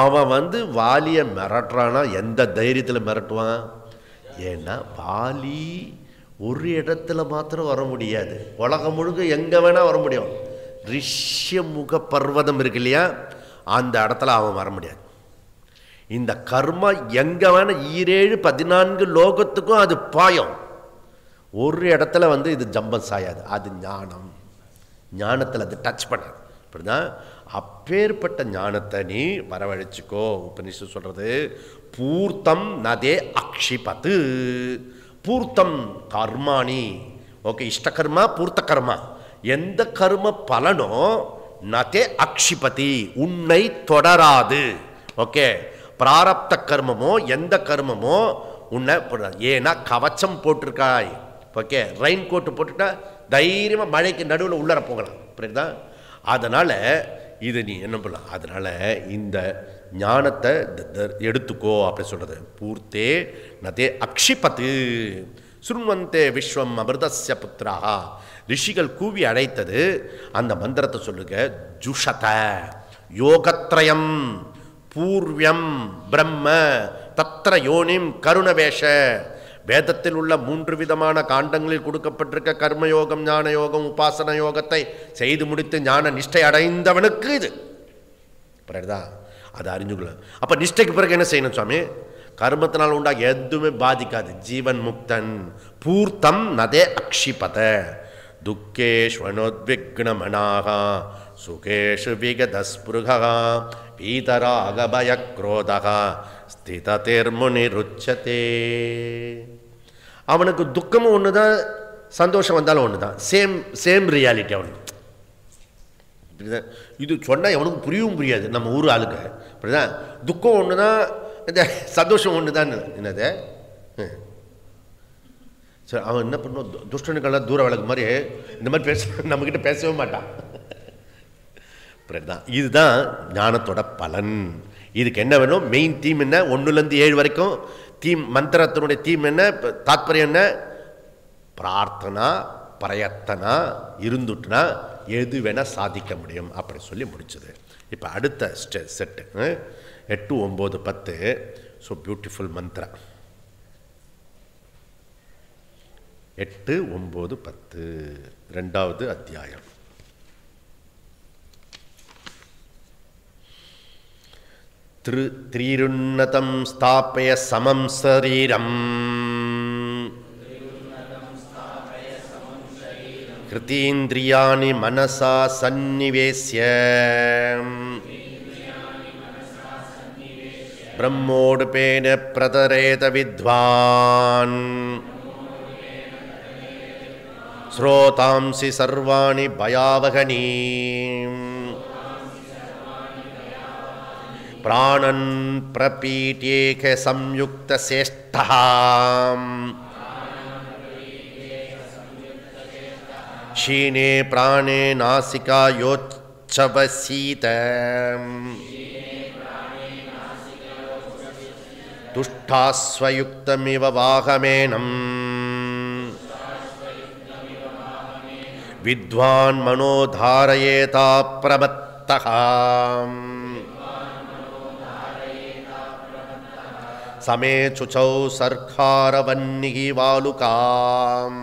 அவன் வாலியை மிரட்டுறானா எந்த தைரியத்தில் மிரட்டுவான்? ஏன்னா வாலி ஒரு இடத்துல மாத்திரம் வர முடியாது, உலகம் முழுக்க எங்கே வேணால் வர முடியும். ரிஷ்யமுக பர்வதம் இருக்கு இல்லையா, அந்த இடத்துல அவன் வர முடியாது. இந்த கர்மா எங்கே வேணால் 14 லோகத்துக்கும் அது பாயம். ஒரு இடத்துல இது ஜம்பம் சாயாது. அது ஞானத்தில் அது டச் பண்ணாது. அப்படிதான் அப்பேற்பட்ட ஞானத்தை நீ வரவழைச்சிக்கோ. உபனிஷத்து சொல்றது பூர்த்தம் நதே அக்ஷிபத்து. பூர்த்தம் கர்மாணி. ஓகே, இஷ்ட கர்மா பூர்த்த கர்மா. எந்த கர்ம பலனோ நதே அக்ஷிபதி, உன்னை தொடராது. ஓகே, பிராரப்த கர்மமோ எந்த கர்மமோ உன்னை, ஏன்னா கவச்சம் போட்டிருக்காய். ஓகே, ரெயின் கோட்டு போட்டுட்டா தைரியமாக மழைக்கு நடுவில் உள்ளர போகலாம். புரியுதா? அதனால் இது நீ என்ன பண்ணலாம். அதனால் இந்த ஞானத்தை எடுத்துக்கோ அப்படி சொல்கிறது. பூர்த்தே நதே அக்ஷிபத்து சுருண்வந்தே விஸ்வம் அமிர்தஸ்ய புத்திராக. ரிஷிகள் கூவி அழைத்தது அந்த மந்திரத்தை சொல்லுங்க. ஜுஷத யோகத்ரயம் பூர்வியம் பிரம்ம தத்ர யோனிம் கருணவேஷ. வேதத்தில் உள்ள 3 விதமான காண்டங்களில் கொடுக்கப்பட்டிருக்க கர்மயோகம், ஞான யோகம், உபாசன யோகத்தை செய்து முடித்து ஞான நிஷ்டை அடைந்தவனுக்கு இது. புரியுதா? அதை அறிஞ்சுக்கல. அப்போ நிஷ்டைக்கு பிறகு என்ன செய்யணும் சுவாமி? கர்மத்தினால் உண்டா எதுவுமே பாதிக்காது, ஜீவன் முக்தன். பூர்த்தம் நதே அக்ஷிபத துக்கேஷ்வனோத்விக்னமனாக சுகேஷு விகதஸ்புருகா பீதராக பயக்ரோதக ஸ்திததிர்முனிருச்சதே. அவனுக்கு துக்கமும் ஒன்று தான், சந்தோஷம் வந்தாலும் ஒன்று தான். சேம் ரியாலிட்டி அவனுக்கு. இது சொன்னால் எவனுக்கு புரியவும் புரியாது நம்ம ஊர் ஆளுக்கு. அப்படிதான் துக்கம் ஒன்று தான், இந்த சந்தோஷம் ஒன்று தான். என்னது சரி, அவன் என்ன பண்ணுவான், துஷ்டனுக்கெல்லாம் தூர வழக்கு மாதிரி இந்த மாதிரி நம்மக்கிட்ட பேசவே மாட்டான். அப்படிதான். இதுதான் ஞானத்தோட பலன். இதுக்கு என்ன வேணும்? மெயின் தீம் என்ன? 1லேருந்து 7 வரைக்கும் தீம், மந்திரத்தினுடைய தீம் என்ன, தாத்பரியம் என்ன? பிரார்த்தனா பிரயத்தனா இருந்துட்டுனா எது வேணால் சாதிக்க முடியும் அப்படி சொல்லி முடிச்சது. இப்போ அடுத்த செட்டு 8, 9, 10. So beautiful Mantra. 8, 9, 10 2வது அத்தியாயம். த்ரீருன்னதம் ஸ்தாபய சமம் சரீரம் கிருதீந்திரியாணி மனசா சந்நிவேஸ்ய பிரம்மோடுபேன பிரதரேத வித்வான் ஸ்ரோதாம்சி சர்வாணி பயாவகனீ பிராணன் பிரபீட்யேக சம்யுக்த சேஷ்டஹாம் ஷீனே பிராணே நாசிகா யோச்சவசீத துஷ்டாஸ்வயுக்தமிவ வாகமேனம் வித்வான் மனோதாரயேதா பிரமத்தஹாம் சமே சுச்சௌ சர்க்காரவன்னிகி வாலுகாம்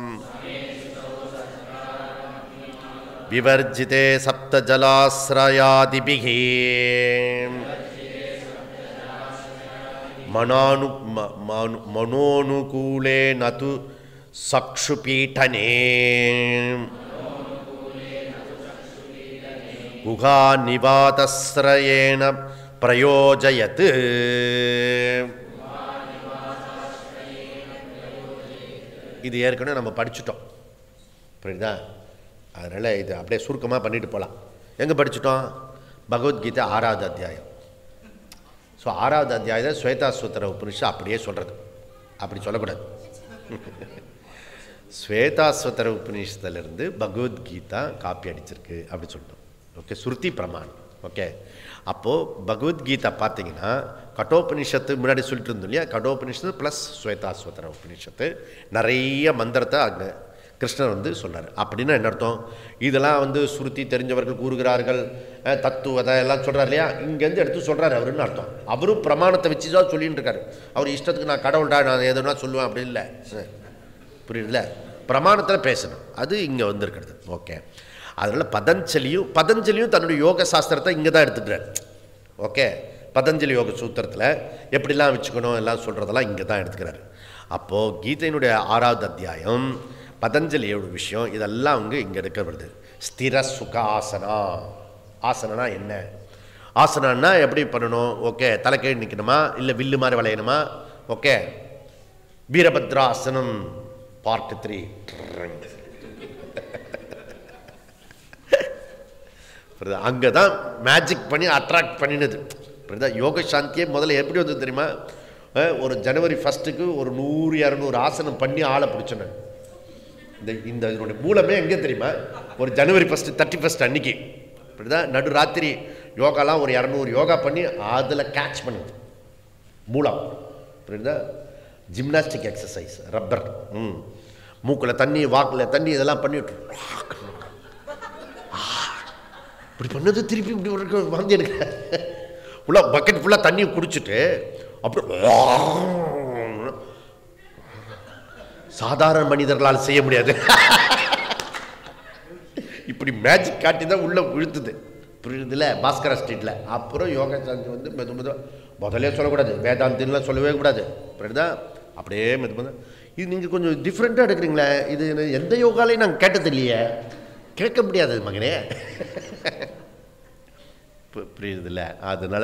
விவர்ஜிதே சப்த ஜலாஸ்ரயாதிபிகி மனோனுகூலே நது சக்ஷுபீட்டனே குஹா நிவாதஸ்ரயேன பிரயோஜயத். இது ஏற்கனவே நம்ம படிச்சுட்டோம், புரியுதா? அதனால் இது அப்படியே சுருக்கமாக பண்ணிட்டு போகலாம். எங்கே படிச்சுட்டோம்? பகவத்கீதை 6வது அத்தியாயம். ஸோ 6வது அத்தியாயத்தை ஸ்வேதாஸ்வதர உபனிஷத் அப்படியே சொல்கிறது, அப்படி சொல்லக்கூடாது. ஸ்வேதாஸ்வதர உபநிஷத்துலேருந்து பகவத்கீதா காப்பி அடிச்சிருக்கு அப்படி சொல்லிட்டோம். ஓகே, ஸ்ருதி பிரமாணம். ஓகே, அப்போது பகவத்கீதா பார்த்தீங்கன்னா கடோபனிஷத்து முன்னாடி சொல்லிட்டு இருந்தோம் இல்லையா, கடோபனிஷத்து ப்ளஸ் ஸ்வேதாஸ்வதர உபநிஷத்து நிறைய மந்திரத்தை அங்கே கிருஷ்ணர் வந்து சொல்கிறார். அப்படின்னா என்ன அர்த்தம்? இதெல்லாம் வந்து ஸ்ருதி தெரிஞ்சவர்கள் கூறுகிறார்கள், தத்துவதை எல்லாம் சொல்கிறார் இல்லையா, இங்கேருந்து எடுத்து சொல்கிறார் அவருன்னு அர்த்தம். அவரும் பிரமாணத்தை வச்சு தான் சொல்லின்னு இருக்காரு. அவர் இஷ்டத்துக்கு நான் கடவுள்டா நான் எதுனா சொல்லுவேன் அப்படி இல்லை, புரியுதுல? பிரமாணத்தில் பேசணும், அது இங்கே வந்திருக்கிறது. ஓகே, அதனால் பதஞ்சலியும் தன்னுடைய யோக சாஸ்திரத்தை இங்கே தான் எடுத்துக்கிறார். ஓகே, பதஞ்சலி யோக சூத்திரத்தில் எப்படிலாம் வச்சுக்கணும் எல்லாம் சொல்கிறதெல்லாம் இங்கே தான் எடுத்துக்கிறார். அப்போது கீதையினுடைய 6வது அத்தியாயம் பதஞ்சலியோட விஷயம் இதெல்லாம் அவங்க இங்கே எடுக்கப்படுது. ஸ்திர சுக ஆசனா. ஆசனா என்ன? ஆசனான்னா எப்படி பண்ணணும்? ஓகே, தலைக்கீழ் நிற்கணுமா, இல்லை வில்லு மாதிரி வளையணுமா? ஓகே, வீரபத்ராசனம் பார்ட் 3. அங்கே தான் மேஜிக் பண்ணி அட்ராக்ட் பண்ணினது. யோக சாந்தியே முதல்ல எப்படி வந்தது தெரியுமா? ஒரு ஜனவரி 1 ஒரு 100-200 ஆசனம் பண்ணி ஆளை பிடிச்சேன். இந்த இதனுடைய மூலமே எங்கே தெரியுமா? ஒரு ஜனவரி 31 அன்னைக்கு இப்படிதான் நடு ராத்திரி யோகாலாம் ஒரு 200 யோகா பண்ணி அதில் கேட்ச் பண்ணுது மூலம். புரியுதா? ஜிம்னாஸ்டிக் எக்ஸசைஸ், ரப்பர், மூக்கில் தண்ணி வாக்கில் தண்ணி இதெல்லாம் பண்ணிட்டு இப்படி பண்ணது திருப்பி இப்படி வாந்தி எடுக்க ஃபுல்லாக பக்கெட் ஃபுல்லாக தண்ணி குடிச்சிட்டு அப்புறம் சாதாரண மனிதர்களால் செய்ய முடியாது. இப்படி மேஜிக் காட்டி தான் உள்ள விழுத்துது, புரியுதுல? பாஸ்கர ஸ்ட்ரீட்டில். அப்புறம் யோகா சாந்தி வந்து முதலே சொல்லக்கூடாது, வேதாந்தின்லாம் சொல்லவே கூடாது, புரியுதா? அப்படியே இது நீங்கள் கொஞ்சம் டிஃப்ரெண்ட்டாக எடுக்கிறீங்களே, இது எந்த யோகாலையும் நாங்கள் கேட்டது இல்லையே, கேட்க முடியாது மகனே, புரியுதுல்ல? அதனால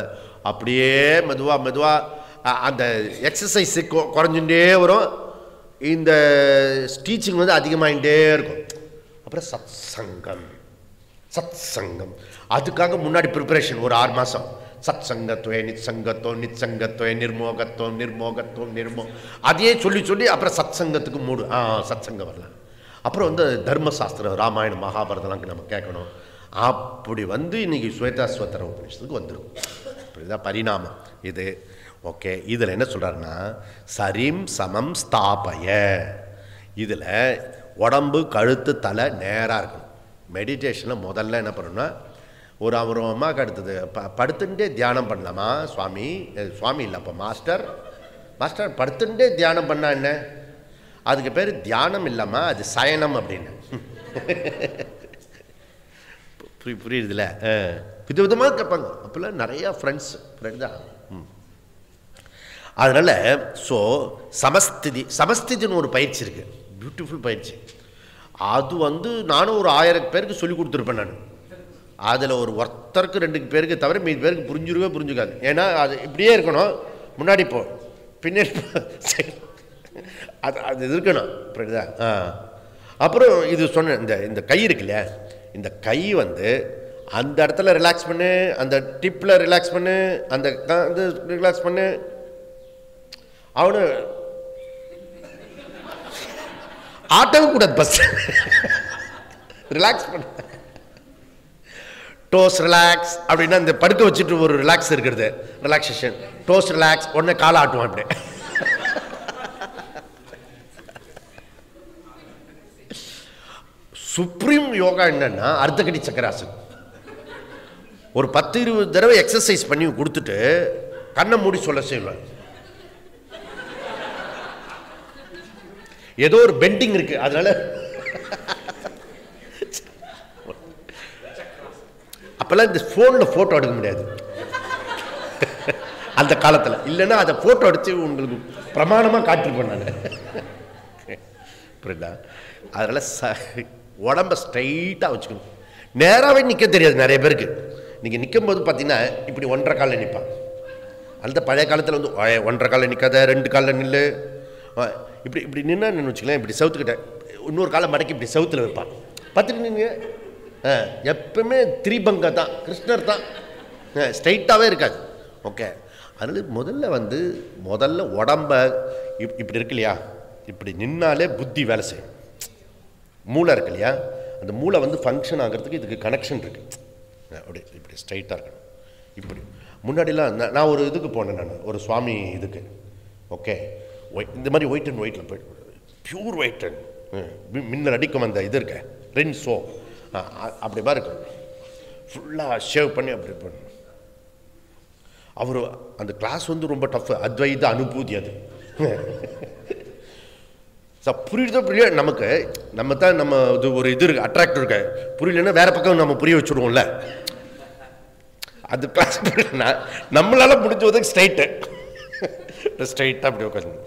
அப்படியே மெதுவாக அந்த எக்ஸசைஸ் குறைஞ்சுட்டே வரும், இந்த டீச்சிங் வந்து அதிகமாகிட்டே இருக்கும். அப்புறம் சத் சங்கம் அதுக்காக முன்னாடி ப்ரிப்பரேஷன் ஒரு 6 மாதம். சத் சங்கத்துவ நிச்சங்கத்துவ நிர்மோகத்துவம் அதையே சொல்லி அப்புறம் சத் சங்கத்துக்கு மூடு. சத் சங்கம் வரலாம். அப்புறம் வந்து தர்மசாஸ்திரம், ராமாயணம், மகாபாரதம்லாம் நம்ம கேட்கணும். அப்படி வந்து இன்னைக்கு ஸ்வேதாஸ்வதர உபநிஷத்துக்கு வந்துடும். இதுதான் பரிணாமம் இது. ஓகே, இதில் என்ன சொல்கிறாருன்னா சரிம் சமம் ஸ்தாபய. இதில் உடம்பு கழுத்து தலை நேராக இருக்கணும். மெடிடேஷனில் முதல்ல என்ன பண்ணணும்னா ஒரு அம்மாவுக்கு அடுத்தது படுத்துட்டே தியானம் பண்ணலாமா? சுவாமி இல்லை, அப்போ மாஸ்டர் படுத்துட்டே தியானம் பண்ணால் என்ன? அதுக்கு பேர் தியானம் இல்லாமல் அது சயனம் அப்படின்னு. புரியுதுல? விதவிதமாக கேட்பாங்க. அப்போல்லாம் நிறையா ஃப்ரெண்ட்ஸ் தான். அதனால் ஸோ சமஸ்திதின்னு ஒரு பயிற்சி இருக்குது, பியூட்டிஃபுல் பயிற்சி. அது வந்து நானும் ஒரு 1000 பேருக்கு சொல்லி கொடுத்துருப்பேன் நான். அதில் ஒருத்தருக்கு 2 பேருக்கு தவிர மீதி பேருக்கு புரிஞ்சுக்காது. ஏன்னா அது இப்படியே இருக்கணும், முன்னாடி போ பின்னாடி அது இருக்கணும், புரியுதா? அப்புறம் இது சொன்ன இந்த கை இருக்கு இல்லையா, இந்த கை வந்து அந்த இடத்துல ரிலாக்ஸ் பண்ணு, அந்த டிப்பில் ரிலாக்ஸ் பண்ணு, அந்த ரிலாக்ஸ் பண்ணு. அவனு ஆட்டவும் கூடாது, பஸ் ரிலாக்ஸ் பண்ண. டோஸ் ரிலாக்ஸ் அப்படின்னா இந்த படுக்க வச்சுட்டு ஒரு ரிலாக்ஸ் இருக்கிறது, ரிலாக்ஸேஷன். டோஸ் ரிலாக்ஸ், உடனே காலை ஆட்டுவான் அப்படியே. சுப்ரீம் யோகா என்னன்னா அர்த்தகடி சக்கராசன். ஒரு 10-20 தடவை எக்ஸசைஸ் பண்ணி கொடுத்துட்டு கண்ணை மூடி சொல்ல செய்வார். ஏதோ ஒரு பெண்டிங் இருக்கு, அதனால அப்பெல்லாம் இந்த போன்ல போட்டோ எடுக்க முடியாது அந்த காலத்துல. இல்லைன்னா அதை போட்டோ எடுத்து உங்களுக்கு பிரமாணமா காட்டிருப்பேன் நான். புரியுதா? அதனால உடம்ப ஸ்ட்ரைட்டா வச்சுக்கணும். நேராகவே நிற்க தெரியாது நிறைய பேருக்கு. நீங்க நிற்கும் போது பார்த்தீங்கன்னா இப்படி 1.5 காலில் நிற்பான். அந்த பழைய காலத்தில் வந்து 1.5 காலில் நிற்காத, 2 காலில் நில்லு, இப்படி இப்படி நின்று வச்சுக்கலாம். இப்படி செவுத்துக்கிட்ட இன்னொரு காலை மடக்கி இப்படி செவுத்துல வைப்பான். பார்த்துட்டு நீங்க எப்பவுமே திரிபங்க தான், கிருஷ்ணர் தான், ஸ்ட்ரைட்டாகவே இருக்காது. ஓகே, அதனால முதல்ல உடம்ப இப்படி இருக்கு இல்லையா, இப்படி நின்னாலே புத்தி வேலை செய்யும். மூளை இருக்கு இல்லையா, அந்த மூளை ஃபங்க்ஷன் ஆகிறதுக்கு இதுக்கு கனெக்ஷன் இருக்கு. அப்படி இப்படி ஸ்ட்ரைட்டாக இருக்கணும். இப்படி முன்னாடிலாம் நான் ஒரு இதுக்கு போனேன், நான் ஒரு சுவாமி இதுக்கு. ஓகே, இந்த மாதிரி ஒயிட் அண்ட் ஒயிட்டில் போயிட்டு, பியூர் ஒயிட் அண்ட் மின்னல் அடிக்கும் அந்த இது இருக்க ரென்ஸோ, அப்படி மாதிரி இருக்கும். ஃபுல்லாக ஷேவ் பண்ணி அப்படி பண்ணணும். அவர் அந்த கிளாஸ் ரொம்ப டஃப், அத்வைத அனுபூதி அது. புரியுதோ புரிய நமக்கு, நம்ம தான் நம்ம இது ஒரு இது இருக்கு, அட்ராக்ட் இருக்க, புரியலன்னா வேற பக்கம் நம்ம புரிய வச்சுடுவோம்ல. அது கிளாஸ் புரியலன்னா நம்மளால முடிஞ்ச உதவி ஸ்ட்ரைட்டாக அப்படி உட்காந்து.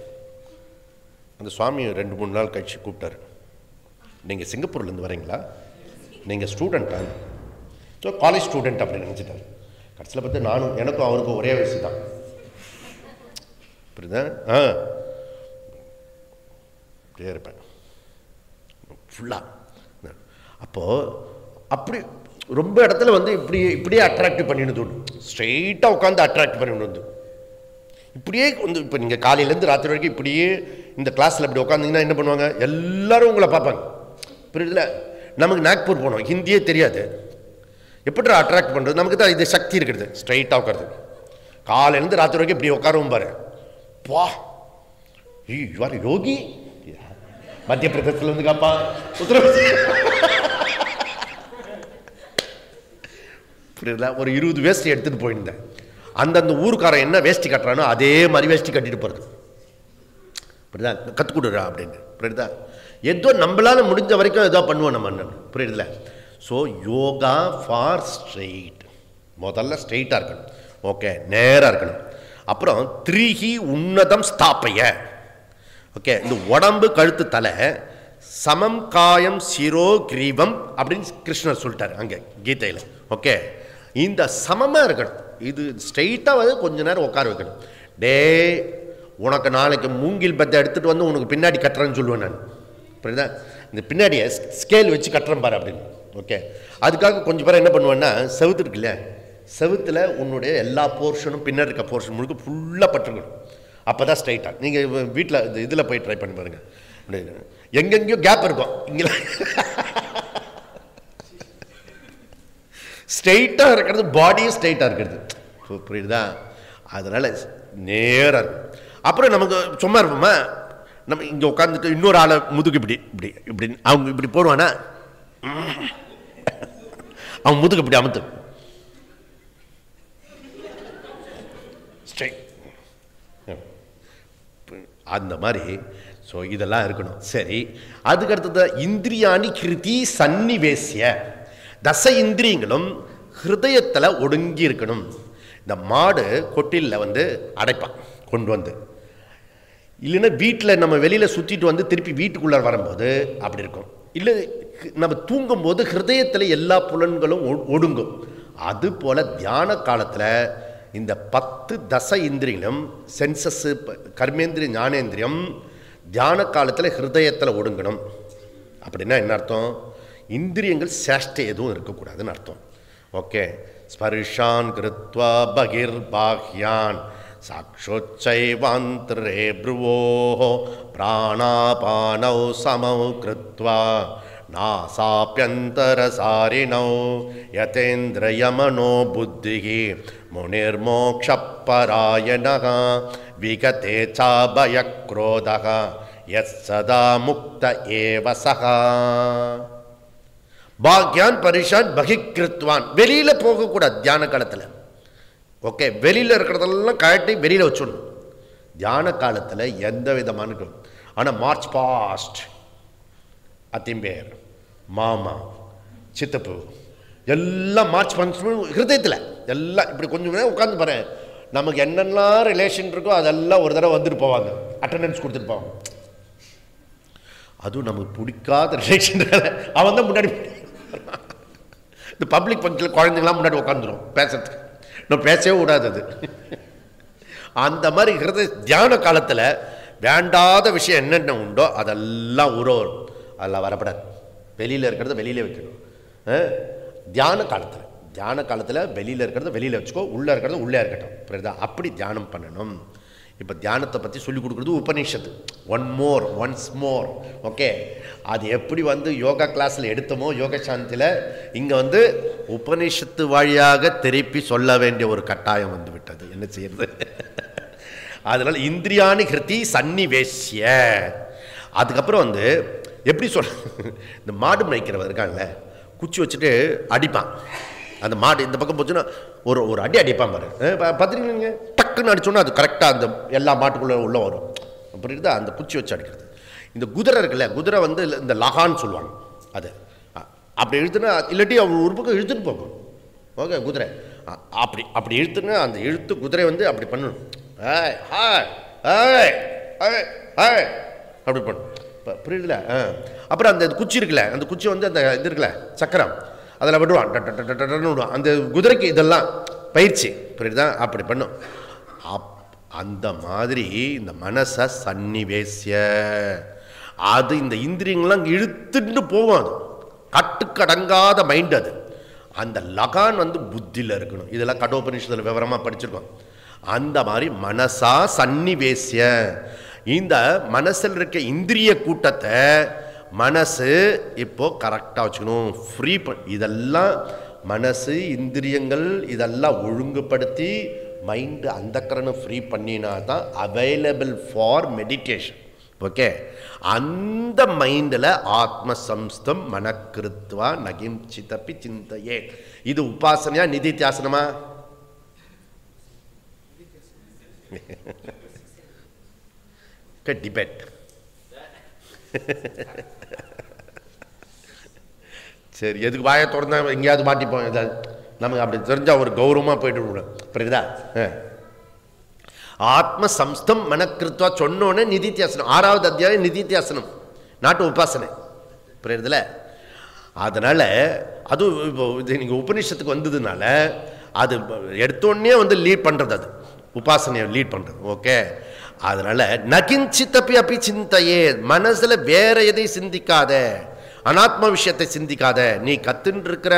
அந்த சுவாமி 2-3 நாள் கழிச்சு கூப்பிட்டாரு. நீங்கள் சிங்கப்பூர்லேருந்து வரீங்களா, நீங்கள் ஸ்டூடெண்ட்டா? ஸோ காலேஜ் ஸ்டூடெண்ட் அப்படின்னு நினச்சிட்டார். கடைசியில் பார்த்து எனக்கும் அவருக்கும் ஒரே வயசு தான். புரியுதா? அப்படியே இருப்பேன் ஃபுல்லாக. அப்போது அப்படி ரொம்ப இடத்துல இப்படியே அட்ராக்டிவ் பண்ணிட்டு தோணும். ஸ்ட்ரெயிட்டாக உட்காந்து அட்ராக்ட் பண்ணிட்டு இப்படியே இப்போ நீங்கள் காலையிலேருந்து ராத்திரி வரைக்கும் இப்படியே இந்த கிளாஸில் இப்படி உட்காந்திங்கன்னா என்ன பண்ணுவாங்க, எல்லாரும் உங்களை பார்ப்பாங்க. புரியுதுல? நமக்கு நாக்பூர் போனோம், ஹிந்தியே தெரியாது, எப்படி அட்ராக்ட் பண்ணுறது? நமக்கு தான் இது சக்தி இருக்கிறது, ஸ்ட்ரைட்டாக உட்காருது. காலையிலேருந்து ராத்திரி வரைக்கும் இப்படி உட்காரவும் பாரு, வா யூஆர் யோகி, மத்திய பிரதேசத்துல காப்பா, உத்தரப்பிரதேச. புரியுதா? ஒரு 20 வேஷ்டி எடுத்துட்டு போயிருந்தேன். அந்தந்த ஊருக்காரன் என்ன வேஷ்டி கட்டுறானோ அதே மாதிரி வேஷ்டி கட்டிட்டு போறது. புரியுதா? கற்றுக் கொடுறா அப்படின்னு. புரியுதா? ஏதோ நம்மளால முடிஞ்ச வரைக்கும் ஏதோ பண்ணுவோம் நம்ம அண்ணன். புரியுதுல? So yoga for straight. முதல்ல ஸ்ட்ரெயிட்டாக இருக்கணும். ஓகே, நேராக இருக்கணும். அப்புறம் 3 உன்னதம் ஸ்தாப்பைய. ஓகே, இந்த உடம்பு கழுத்து தலை சமம் காயம் சிரோ கிரீவம் அப்படின்னு கிருஷ்ணர் சொல்லிட்டார் அங்கே கீதையில். ஓகே, இந்த சமமாக இருக்கணும். இது ஸ்ட்ரெயிட்டாக கொஞ்ச நேரம் உட்கார வைக்கணும். டே உனக்கு நாளைக்கு மூங்கில் பத்தை எடுத்துகிட்டு உனக்கு பின்னாடி கட்டுறேன்னு சொல்லுவேன் நான். புரியுதா? இந்த பின்னாடியை ஸ்கேல் வச்சு கட்டுறேன் பாரு அப்படின்னு. ஓகே, அதுக்காக கொஞ்சம் பேர் என்ன பண்ணுவேன்னா, செவுத்து இருக்குல்ல, செவுத்தில் உன்னுடைய எல்லா போர்ஷனும் பின்னாடி இருக்க போர்ஷன் முழுக்க ஃபுல்லாக பட்டுருக்கணும். அப்போ தான் ஸ்ட்ரைட்டாக. நீங்கள் வீட்டில் இதில் போய் ட்ரை பண்ணி பாருங்கள். எங்கெங்கேயோ கேப் இருக்கும், இங்கே ஸ்ட்ரெயிட்டாக இருக்கிறது, பாடியும் ஸ்ட்ரெயிட்டாக இருக்கிறது. புரியுதா? அதனால் நேராக இருக்கும். அப்புறம் நமக்கு சும்மா இருப்போமா, நம்ம இங்கே உட்காந்துட்டு இன்னொரு ஆளை முதுகு இப்படி இப்படி இப்படி அவங்க இப்படி போடுவானா, அவன் முதுகு இப்படி அமுத்து ஸ்ட்ரெயிட் அந்த மாதிரி. ஸோ இதெல்லாம் இருக்கணும். சரி, அதுக்கு அடுத்தது இந்திரியாணி கிருதி சன்னிவேசிய. தச இந்திரியங்களும் ஹிருதயத்தில் ஒடுங்கி இருக்கணும். இந்த மாடு கொட்டிலில் அடைப்பான் கொண்டு இல்லைன்னா வீட்டில் நம்ம வெளியில் சுற்றிட்டு திருப்பி வீட்டுக்குள்ளே வரும்போது அப்படி இருக்கும். இல்லை நம்ம தூங்கும்போது ஹிருதயத்தில் எல்லா புலன்களும் ஒடுங்கும். அதுபோல் தியான காலத்தில் இந்த 10 தச இந்திரியங்களும், சென்சஸ், கர்மேந்திரியம், ஞானேந்திரியம் தியான காலத்தில் ஹிருதயத்தில் ஒடுங்கணும். அப்படின்னா என்ன அர்த்தம்? இந்திரியங்கள் சேஷ்டை எதுவும் இருக்கக்கூடாதுன்னு அர்த்தம். ஓகே, ஸ்பர்ஷான் கிருத்வா பகிர் பாஹ்யான் சாக்ஷோச்சைவாந்தரே ப்ருவோ பிராணாபானௌ சமௌ கிருத்வா நாசாப்யந்தரசாரிணௌ யதேந்திரயமனோ புத்திஹி முனிர்மோக்ஷப்பராயணः விகதே சாபயக்ரோதः யஸ் சதா முக்த ஏவ சஹா. பாக்யான் பரிஷான் பகிக்ருத்வான். வெளியில போகக்கூடாது தியான காலத்தில். ஓகே, வெளியில் இருக்கிறதெல்லாம் கழட்டி வெளியில் வச்சுடணும். தியான காலத்தில் எந்த விதமான ஆனால் மார்ச் பாஸ்ட் அத்திம்பேர், மாமா, சித்தப்பு எல்லாம் மார்ச் பண்ண ஹிருதயத்தில் எல்லாம் இப்படி கொஞ்சம் நேரம் உட்காந்து பாரு, நமக்கு என்னெல்லாம் ரிலேஷன் இருக்கோ அதெல்லாம் ஒரு தடவை வந்துட்டு போவாங்க, அட்டண்டன்ஸ் கொடுத்துட்டு போவாங்க. அதுவும் நமக்கு பிடிக்காத ரிலேஷன் அவன் தான் முன்னாடி இந்த பப்ளிக் ஃபங்க்ஷனில் குழந்தைங்களாம் முன்னாடி உட்காந்துரும் பேசுறதுக்கு, நான் பேசவே கூடாது. அது அந்த மாதிரி ஹிருதய தியான காலத்தில் வேண்டாத விஷயம் என்னென்ன உண்டோ அதெல்லாம் வரும், அதெல்லாம் வரப்படாது. வெளியில் இருக்கிறத வெளியில் வைக்கணும். தியான காலத்தில் வெளியில் இருக்கிறத வெளியில் வச்சுக்கோ, உள்ளே இருக்கிறத உள்ளே இருக்கட்டும். புரியுதா? அப்படி தியானம் பண்ணணும். இப்போ தியானத்தை பற்றி சொல்லிக் கொடுக்குறது உபனிஷத்து. Once more okay. அது எப்படி யோகா கிளாஸில் எடுத்தோமோ யோக சாந்தியில், இங்கே உபனிஷத்து வழியாக திருப்பி சொல்ல வேண்டிய ஒரு கட்டாயம் விட்டது. என்ன செய்யறது? அதனால் இந்திரியானி ஹிருதி சன்னிவேசிய. அதுக்கப்புறம் எப்படி சொல்ல, இந்த மாடு மேய்க்கிறவன் இருக்காங்கல்ல, குச்சி வச்சுட்டு அடிப்பான். அந்த மாடு இந்த பக்கம் போச்சுன்னா ஒரு அடி அடிப்பான் பாரு, பார்த்துருக்கீங்க? டக்குன்னு அடிச்சோன்னா அது கரெக்டாக அந்த எல்லா மாட்டுக்குள்ளே உள்ளே வரும். புரியுதா? அந்த குச்சி வச்சு அடிக்கிறது. இந்த குதிரை இருக்குல்ல, குதிரை இந்த லகான்னு சொல்லுவாங்க. அது அப்படி இழுத்துனா, இல்லாட்டி அவர் ஒரு பக்கம் இழுத்துட்டு போகும். ஓகே, குதிரை அப்படி இழுத்துனா அந்த இழுத்து குதிரை அப்படி பண்ணணும். அப்படி பண்ணும். புரியுதுல? அப்புறம் அந்த குச்சி இருக்குல்ல, அந்த குச்சி அந்த இது இருக்குல்ல சக்கரம், அதில் விடுவான், விடுவான். அந்த குதிரைக்கு இதெல்லாம் பயிற்சி. புரியுதா? அப்படி பண்ணும். அந்த மாதிரி இந்த மனசை சன்னிவேசிய, அது இந்த இந்திரியங்கள்லாம் இழுத்துட்டு போகும். அது கட்டுக்கடங்காத மைண்ட். அது அந்த லகான் புத்தியில் இருக்கணும். இதெல்லாம் கடோபனிஷத்தில் விவரமாக படிச்சிருக்கோம். அந்த மாதிரி மனசா சன்னிவேசிய, இந்த மனசில் இருக்க இந்திரிய கூட்டத்தை மனசு இப்போ கரெக்டாக வச்சுக்கணும், ஃப்ரீ இதெல்லாம் மனசு இந்திரியங்கள் இதெல்லாம் ஒழுங்குபடுத்தி மைண்டு அந்த கரணை ஃப்ரீ பண்ணினா தான் அவைலபிள் ஃபார் மெடிடேஷன். ஓகே, அந்த மைண்டில் ஆத்மசம்ஸ்தம் மனக்கிருத்வா நகிம்சிதப்பி சிந்தையே. இது உபாசனையா நிதித்தியாசனமா? டிபேட். சரி, எதுக்கு வாயை திறந்தா எங்கேயாவது மாட்டிப்போம். ஏதாவது நமக்கு அப்படி தெரிஞ்சால் ஒரு கௌரவமாக போயிட்டு விடும். புரியுதா? ஆத்மசம்ஸ்தம் மனக்கிருத்வா சொன்னோன்னே நிதித்தியாசனம், 6வது அத்தியாயம் நிதித்தியாசனம், நாட்டு உபாசனை. புரியுதுல? அதனால் அது இப்போ இது நீங்கள் உபநிஷத்துக்கு வந்ததுனால அது எடுத்தோடனே லீட் பண்ணுறது, அது உபாசனையை லீட் பண்ணுறது. ஓகே, அதனால் நகிஞ்சித்தப்பி அப்படி சிந்தையே, மனசில் வேற எதையும் சிந்திக்காத, அனாத்ம விஷயத்தை சிந்திக்காத. நீ கற்றுன்னு இருக்கிற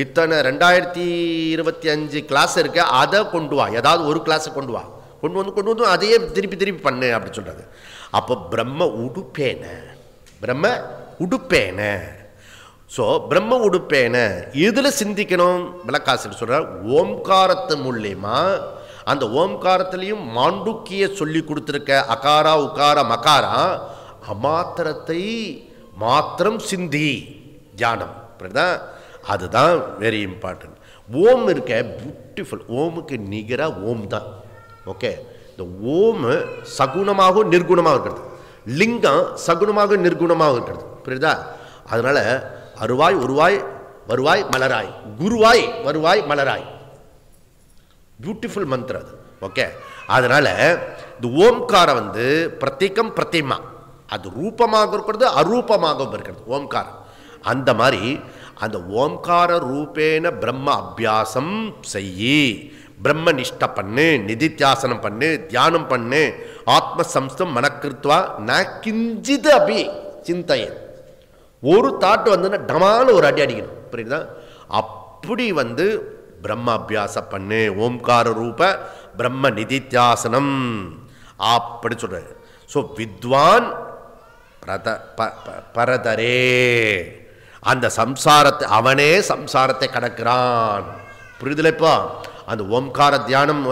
இத்தனை 2025 கிளாஸ் இருக்க, அதை கொண்டு வா, ஏதாவது ஒரு கிளாஸை கொண்டு வா, கொண்டு வந்து அதையே திருப்பி பண்ணு அப்படி சொல்கிறது. அப்போ பிரம்ம உடுப்பேன. ஸோ பிரம்ம உடுப்பேன இதில் சிந்திக்கணும். விளக்காசிரியர் சொல்கிறார், ஓம்காரத்து மூலியமா, அந்த ஓம்காரத்திலையும் மாண்டுக்கிய சொல்லி கொடுத்துருக்க அகாரா உகார மகாரா அமாத்திரத்தை மாத்திரம் சிந்தி தியானம். புரியுதா? அதுதான் வெரி இம்பார்ட்டன்ட். ஓம் இருக்க பியூட்டிஃபுல். ஓமுக்கு நிகராக ஓம் தான். ஓகே, இந்த ஓம் சகுணமாகவும் நிர்குணமாக இருக்கிறது, லிங்கம் சகுணமாக நிர்குணமாக இருக்கிறது. புரியுதா? அதனால் அருவாய் உருவாய் வருவாய் மலராய், குருவாய் வருவாய் மலராய், பியூட்டிஃபுல் மந்திரம் அது. ஓகே, அதனால் இந்த ஓம்காரம் பிரத்யேகம் பிரத்யமா, அது ரூபமாக இருக்கிறது அரூபமாகவும் இருக்கிறது ஓம்காரம். அந்த மாதிரி அந்த ஓம்கார ரூபேன பிரம்ம அபியாசம் செய்யி, பிரம்ம நிஷ்ட பண்ணு, நிதித்தியாசனம் பண்ணு, தியானம் பண்ணு, ஆத்மசம்ஸ்தம் மனக்கிருத்வா ந கிஞ்சித் அபி சிந்தையே. ஒரு தாட்டு டமான ஒரு அடி அடிக்கணும். புரியுதா? அப்படி பிரம்ம அபியாசம் பண்ணு, ஓம்கார ரூப பிரம்ம நிதித்தியாசனம் அப்படி சொல்றாரு. ஸோ வித்வான் பரதரே, அந்த சம்சாரத்தை அவனே சம்சாரத்தை கடக்கிறான். புரியுதுல? இப்போ அந்த ஓம்கார தியானம்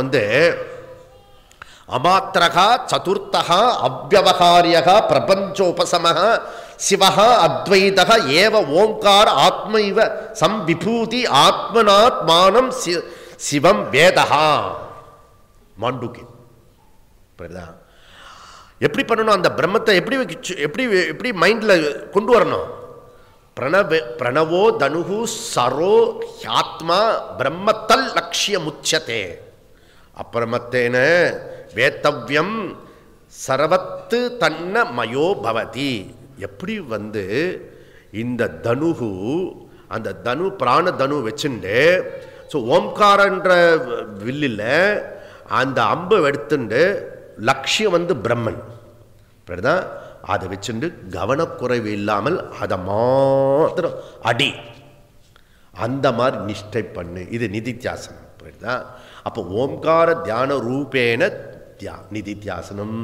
அமாத்திரகா சதுர்த்தகா அவ்வவகாரியகா பிரபஞ்சோபசமஹ சிவஹ அத்வைதஹ ஏவ ஓம்கார ஆத்மைவ சம்விபூதி ஆத்மனாத்மானம் சிவம் வேதஹா. மாண்டூக்கி. புரியுதா? எப்படி பண்ணணும்? அந்த பிரம்மத்தை எப்படி எப்படி எப்படி மைண்டில் கொண்டு வரணும்? பிரணவோ தனுகு சரோ ஆத்மா பிரம்மத்தல் லட்சியமுச்சதே அப்பிரமத்தேன வேத்தவ்யம் சர்வத்து தன்ன மயோ பவதி. எப்படி இந்த தனுகு, அந்த தனு பிராண தனு வச்சுண்டு, ஸோ ஓம்காரன்ற வில்லில் அந்த அம்பு எடுத்துண்டு லட்சியம் பிரம்மன் அப்படிதான். அதை வச்சுண்டு கவனக்குறைவு இல்லாமல் அதை மாத்திரம் அடி, அந்த மாதிரி நிஷ்டை பண்ணு. இது நிதித்தியாசனம். புரியுதா? அப்போ ஓம்கார தியான ரூபேன நிதித்தியாசனம்.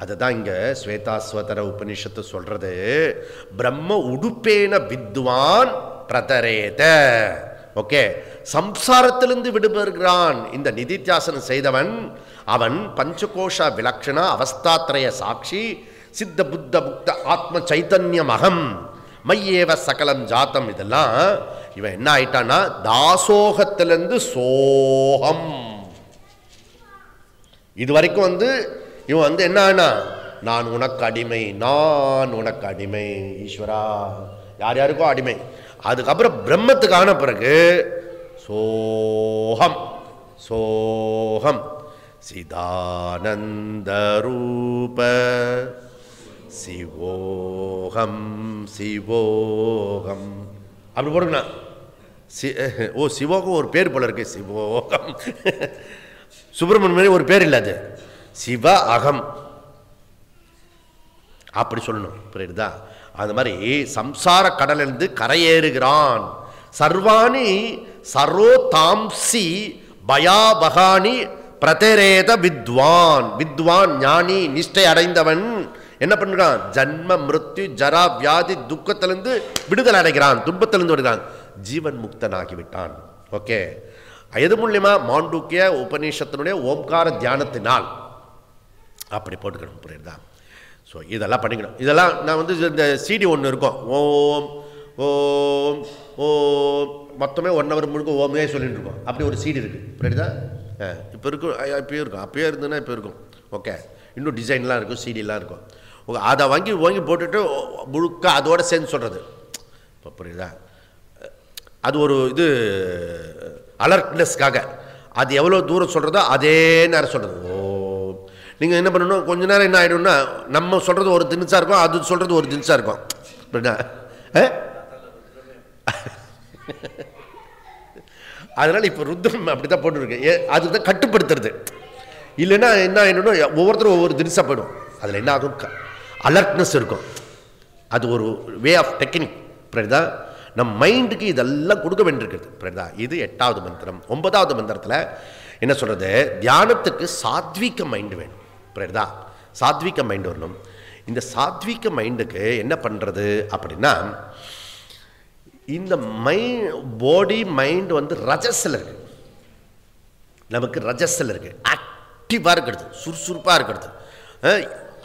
அதை தான் இங்கே ஸ்வேதாஸ்வதர உபனிஷத்து சொல்றது. பிரம்ம உடுப்பேன வித்வான் பிரதரேத. ஓகே, சம்சாரத்திலிருந்து விடுபடுகிறான் இந்த நிதித்தியாசனம் செய்தவன். அவன் பஞ்சகோஷ விலக்ஷண அவஸ்தாத்ரய சாட்சி சித்த புத்த புக்த ஆத்ம சைத்தன்யம் அகம் மையேவ சகலம் ஜாத்தம். இதெல்லாம் இவன் என்ன ஆயிட்டான்னா தாசோகத்திலிருந்து சோகம். இது வரைக்கும் இவன் என்ன ஆனா, நான் உனக்கு அடிமை, நான் உனக்கு அடிமை ஈஸ்வரா, யார் யாருக்கோ அடிமை. அதுக்கப்புறம் பிரம்மத்துக்கான பிறகு சோகம் சோகம் சிதானந்த ரூப சிவோகம் சிவோகம் அப்படி போடுங்கண்ணா. ஓ, சிவோகம் ஒரு பேர் போல இருக்கு. சிவோகம் சுப்பிரமணியன் ஒரு பேர் இல்லை, அது சிவ அகம் அப்படி சொல்லணும். புரியுதா? அந்த மாதிரி சம்சார கடலிலிருந்து கரையேறுகிறான். சர்வாணி சர்வோ தாம்சி பயாபகானி பிரதரேத வித்வான். வித்வான் ஞானி நிஷ்டை அடைந்தவன் என்ன பண்ணுறான்? ஜன்ம மிருத்யு ஜரா வியாதி துக்கத்திலிருந்து விடுதலை அடைகிறான், துன்பத்திலிருந்து விடுகிறான், ஜீவன் முக்தனாகிவிட்டான். ஓகே, எது மூலியமா? மாண்டூக்கிய உபநிஷத்தினுடைய ஓம்கார தியானத்தினால். அப்படி போட்டுக்கணும். புரியுதா? ஸோ இதெல்லாம் பண்ணிக்கணும். இதெல்லாம் நான் இந்த சிடி ஒன்று இருக்கும், ஓம் ஓம் ஓம், மொத்தமே 1 hour முழுக்க ஓமே சொல்லிட்டு இருக்கோம். அப்படி ஒரு சிடி இருக்குது. புரியுதா? இப்போ இருக்கும், இப்போயும் இருக்கும், அப்பயே இருந்ததுன்னா இப்போ இருக்கும். ஓகே, இன்னும் டிசைன்லாம் இருக்கும், சிடிலாம் இருக்கும். ஓகே, அதை வாங்கி போட்டுட்டு முழுக்க அதோட சேர்ந்து சொல்கிறது. இப்போ புரியுதா? அது ஒரு இது அலர்ட்னஸ்க்காக. அது எவ்வளோ தூரம் சொல்கிறதோ அதே நேரம் சொல்கிறது. ஓ, நீங்கள் என்ன பண்ணணும், கொஞ்ச நேரம் என்ன ஆகிடும்னா, நம்ம சொல்கிறது ஒரு தினசாக இருக்கும், அது சொல்கிறது ஒரு தினசாக இருக்கும். புரியுதா? அதனால் இப்போ ருத்ரம் அப்படி தான் போட்டுருக்கு. அதுதான் கட்டுப்படுத்துறது. இல்லைன்னா என்ன ஆகிடணும், ஒவ்வொருத்தரும் ஒவ்வொரு தினசாக போயிடும். அதில் என்ன ஆகும், அலர்ட்னஸ் இருக்கும். அது ஒரு வே ஆஃப் டெக்னிக். புரியுதா? நம்ம மைண்டுக்கு இதெல்லாம் கொடுக்க வேண்டியிருக்குது. புரியுதா? இது 8வது மந்திரம். 9வது மந்திரத்தில் என்ன சொல்கிறது? தியானத்துக்கு சாத்விக மைண்டு வேணும். புரியுதா? சாத்விக மைண்டு வரணும். இந்த சாத்விக மைண்டுக்கு என்ன பண்ணுறது அப்படின்னா, இந்த பாடி மைண்ட் ரஜஸில் இருக்கு. நமக்கு ரஜஸில் இருக்கு, ஆக்டிவாக இருக்கிறது, சுறுசுறுப்பாக இருக்கிறது.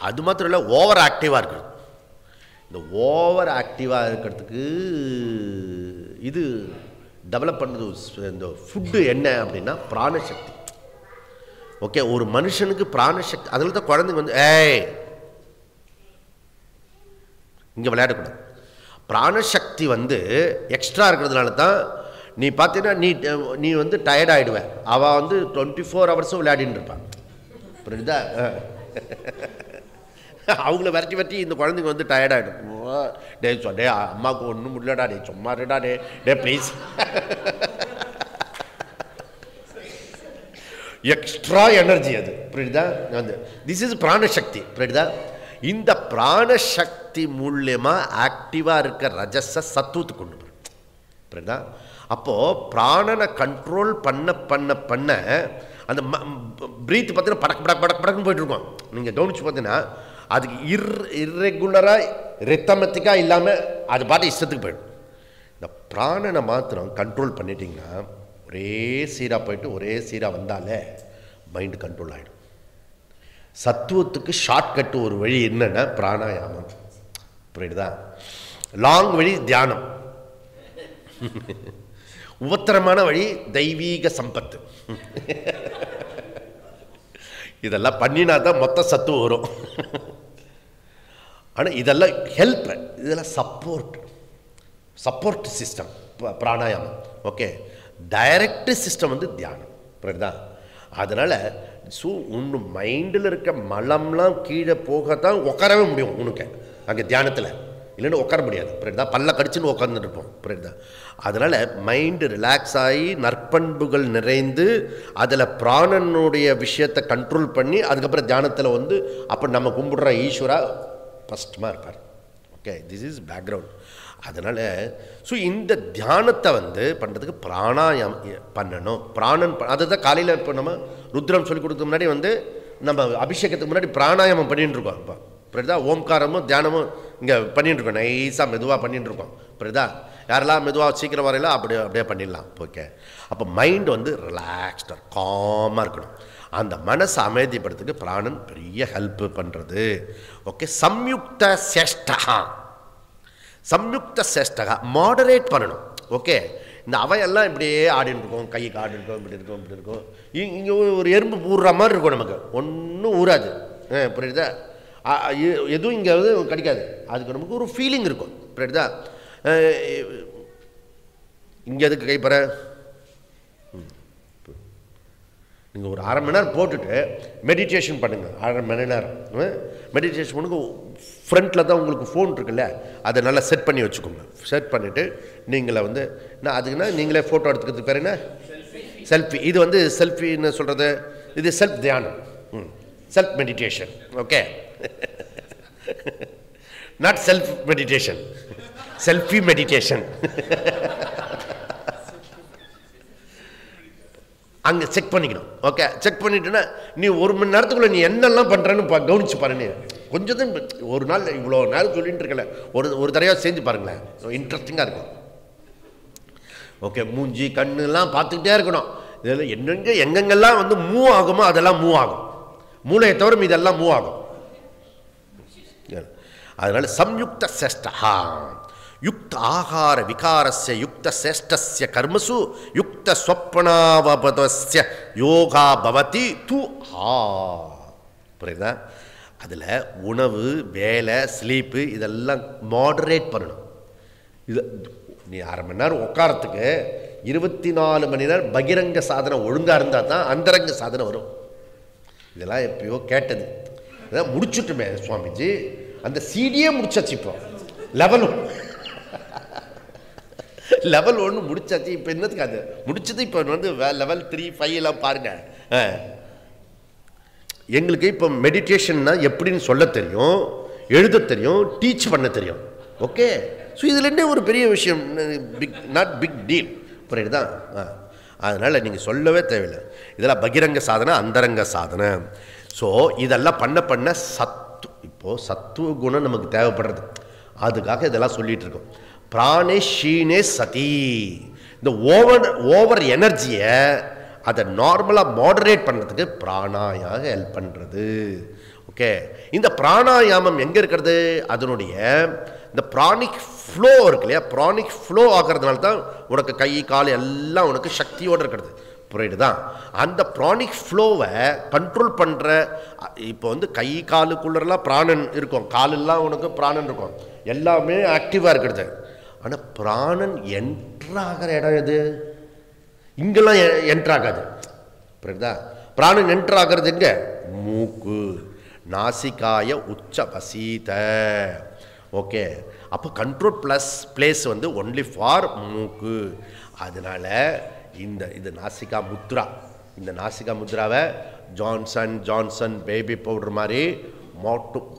அது மாத்திரம் இல்லை, ஓவர் ஆக்டிவாக இருக்கிறது. இந்த ஓவர் ஆக்டிவாக இருக்கிறதுக்கு இது டெவலப் பண்ணுறது இந்த ஃபுட்டு என்ன அப்படின்னா பிராணசக்தி. ஓகே, ஒரு மனுஷனுக்கு பிராணசக்தி. அதில் தான் குழந்தைங்க ஏய் இங்கே விளையாடக்கூடாது. பிராணசக்தி எக்ஸ்ட்ரா இருக்கிறதுனால தான் நீ பார்த்தீங்கன்னா நீ டயர்ட் ஆகிடுவேன். அவள் 24 hours விளையாடின்னு இருப்பான். புரியுதா? அவங்கள விரட்டி இந்த குழந்தைங்க டயர்ட் ஆகிடும். டே அம்மாவுக்கு ஒன்றும் முடியலடா, டே சும்மா இருடா, டே ப்ளீஸ். எக்ஸ்ட்ரா எனர்ஜி அது. புரியுதா? திஸ் இஸ் பிராணசக்தி. புரியுதா? இந்த பிராணசக்தி மூலியமா ஆக்டிவாக இருக்க ரஜஸை சத்துவத்துக்கு கொண்டு வரும். புரியுதா? அப்போது பிராணனை கண்ட்ரோல் பண்ண பண்ண பண்ண அந்த பிரீத் பார்த்தீங்கன்னா படக்கு படக்கு படக்கு படக்குன்னு போயிட்டுருக்கோம். நீங்கள் கவனிச்சு பார்த்தீங்கன்னா அதுக்கு இர்ரெகுலராக ரித்தமெட்டிக்காக இல்லாமல் அது பாட்டு இஷ்டத்துக்கு போயிடும். இந்த பிராணனை மாத்திரம் கண்ட்ரோல் பண்ணிட்டீங்கன்னா ஒரே சீராக போயிட்டு ஒரே சீராக வந்தாலே மைண்டு கண்ட்ரோல் ஆகிடும். சத்துவத்துக்கு ஷார்ட்கட்டு ஒரு வழி என்னன்னா பிராணாயாமம். புரியுதா? லாங் வழி தியானம், உபத்திரமான வழி தெய்வீக சம்பத்து. இதெல்லாம் பண்ணினா தான் மொத்த சத்து வரும். ஆனால் இதெல்லாம் ஹெல்ப், இதெல்லாம் சப்போர்ட் சிஸ்டம் பிராணாயாமம். ஓகே, டைரக்ட் சிஸ்டம் வந்து தியானம். புரியுதா? அதனால் ஒன்று மைண்டில் இருக்க மலம்லாம் கீழே போகத்தான் உட்காரவே முடியும் உனக்கு அங்கே தியானத்தில், இல்லைன்னு உட்கார முடியாது. புரியுதா? பல்ல கடிச்சுன்னு உட்காந்துட்டு இருப்போம். புரியுதா? அதனால் மைண்டு ரிலாக்ஸ் ஆகி நற்பண்புகள் நிறைந்து அதில் பிராணனுடைய விஷயத்தை கண்ட்ரோல் பண்ணி அதுக்கப்புறம் தியானத்தில் வந்து அப்போ நம்ம கும்பிடுற ஈஸ்வரா ஃபஸ்ட்டுமா இருப்பார். Okay, this is background. அதனால் இந்த தியானத்தை வந்து பண்ணுறதுக்கு பிராணாயாமம் பண்ணணும். அதுதான் காலையில் இப்போ நம்ம ருத்ரம் சொல்லி கொடுத்த முன்னாடி வந்து நம்ம அபிஷேகத்துக்கு முன்னாடி பிராணாயாமம் பண்ணிட்டு இருக்கோம். இப்போ புரியுதா? ஓம்காரமும் தியானமும் இங்கே பண்ணிட்டு இருக்கோம், நைஸாக மெதுவாக பண்ணிட்டு இருக்கோம். புரியுதா? யாரெல்லாம் மெதுவாக சீக்கிரம் வரையில அப்படியே பண்ணிடலாம். ஓகே, அப்போ மைண்ட் வந்து ரிலாக்ஸ்டாக காமாக இருக்கணும். அந்த மனசை அமைதிப்படுத்துக்கு பிராணன் பெரிய ஹெல்ப் பண்ணுறது. ஓகே, சம்யுக்த சேஷ்டகா மாடரேட் பண்ணணும். ஓகே, இந்த அவையெல்லாம் இப்படியே ஆடின்னு இருக்கும், கைக்கு ஆடின்னு இருக்கும், இப்படி இருக்கும், இப்படி இருக்கும். இங்கே ஒரு எறும்பு ஊறுற மாதிரி இருக்கும், நமக்கு ஒன்றும் ஊறாது. புரியுதா? எதுவும் இங்கே வந்து கிடைக்காது. அதுக்கு நமக்கு ஒரு ஃபீலிங் இருக்கும். புரியுதா? இங்கே எதுக்கு கைப்பற? நீங்கள் ஒரு அரை மணி நேரம் போட்டுட்டு மெடிடேஷன் பண்ணுங்கள். அரை மணி நேரம் மெடிடேஷன் பண்ணுங்க. ஃப்ரண்ட்டில் தான் உங்களுக்கு ஃபோன் இருக்குல்ல, அதை நல்லா செட் பண்ணி வச்சுக்கோங்க. செட் பண்ணிவிட்டு நீங்களே வந்து அதுக்குன்னா நீங்களே ஃபோட்டோ எடுத்துக்கிறதுக்கு பேர் என்ன? செல்ஃபி. இது வந்து செல்ஃபின்னு சொல்கிறது இது செல்ஃப் தியானம், self meditation. Okay, not self meditation, selfie meditation. அங்கே செக் பண்ணிக்கணும். ஓகே, செக் பண்ணிட்டுன்னா நீ ஒரு மணி நேரத்துக்குள்ளே நீ என்னெல்லாம் பண்ணுறேன்னு கவனிச்சு பாருங்க. கொஞ்சம் தான் ஒரு நாள் இவ்வளோ நேரம் சொல்லிட்டு இருக்கல, ஒரு தடவையாக செஞ்சு பாருங்களேன், இன்ட்ரெஸ்டிங்காக இருக்கும். ஓகே, மூஞ்சி கண்ணுலாம் பார்த்துக்கிட்டே இருக்கணும். இதில் எங்கெங்கெல்லாம் வந்து மூவ் ஆகுமோ அதெல்லாம் மூவ் ஆகும். மூளையை தவிர இதெல்லாம் மூவ் ஆகும். அதனால சம்யுக்த சேஷ்டா யுக்த ஆகார விகாரஸ்ய யுக்த சேஷ்டஸ்ய கர்மசு யுக்த ஸ்வப்னாவபதஸ்ய யோகா பவதி து ஆ. புரியுதா? அதில் உணவு, வேலை, ஸ்லீப்பு இதெல்லாம் மாடரேட் பண்ணணும். இது நீ அரை மணி நேரம் உட்காரத்துக்கு 24 மணி நேரம் பகிரங்க சாதனை ஒழுங்காக இருந்தால் தான் அந்தரங்க சாதனை வரும். இதெல்லாம் எப்பயோ கேட்டது, இதான் முடிச்சுட்டுமே சுவாமிஜி. அந்த சீடியே முடிச்சாச்சு. இப்போ லெவல் 1 முடிச்சாச்சு. இப்போ என்னதுக்கு அது முடிச்சது? இப்போ வந்து லெவல் 3, 5 எல்லாம் பாருங்க. எங்களுக்கு இப்போ மெடிடேஷன்னா எப்படின்னு சொல்ல தெரியும், எழுத தெரியும், டீச் பண்ண தெரியும். ஓகே, ஸோ இதுலேருந்தே ஒரு பெரிய விஷயம், நாட் பிக் டீல். புரியுதா? அதனால் நீங்கள் சொல்லவே தேவையில்லை. இதெல்லாம் பகிரங்க சாதனை, அந்தரங்க சாதனை. ஸோ இதெல்லாம் பண்ண இப்போது சத்துவ குணம் நமக்கு தேவைப்படுறது, அதுக்காக இதெல்லாம் சொல்லிகிட்டு இருக்கோம். பிராணே ஷீனே சதி. இந்த ஓவர் எனர்ஜியை அதை நார்மலாக மாடரேட் பண்ணுறதுக்கு பிராணாயாக ஹெல்ப் பண்ணுறது. ஓகே, இந்த பிராணாயாமம் எங்கே இருக்கிறது? அதனுடைய இந்த பிராணிக் ஃப்ளோ இருக்கு இல்லையா, பிராணிக் ஃப்ளோ ஆகிறதுனால தான் உனக்கு கை கால் எல்லாம் உனக்கு சக்தியோடு இருக்கிறது. புரியுதுதா? அந்த பிராணிக் ஃப்ளோவை கண்ட்ரோல் பண்ணுற இப்போ வந்து கை காலுக்குள்ளெல்லாம் பிராணன் இருக்கும், காலெல்லாம் உனக்கு பிராணன் இருக்கும், எல்லாமே ஆக்டிவாக இருக்கிறது. ஆனால் பிராணன் என்ட்ராகிற இடம் எது? இங்கெல்லாம் என்ட்ராகாது. புரியுதா? பிராணன் என்ட்ராகிறது எங்கே? மூக்கு, நாசிகாய உச்ச வசீத. ஓகே, அப்போ கண்ட்ரோல் பிளேஸ் வந்து ஒன்லி ஃபார் மூக்கு. அதனால இது நாசிகா முத்ரா. இந்த நாசிகா முத்ராவை ஜான்சன் பேபி பவுடர் மாதிரி மாட்டும்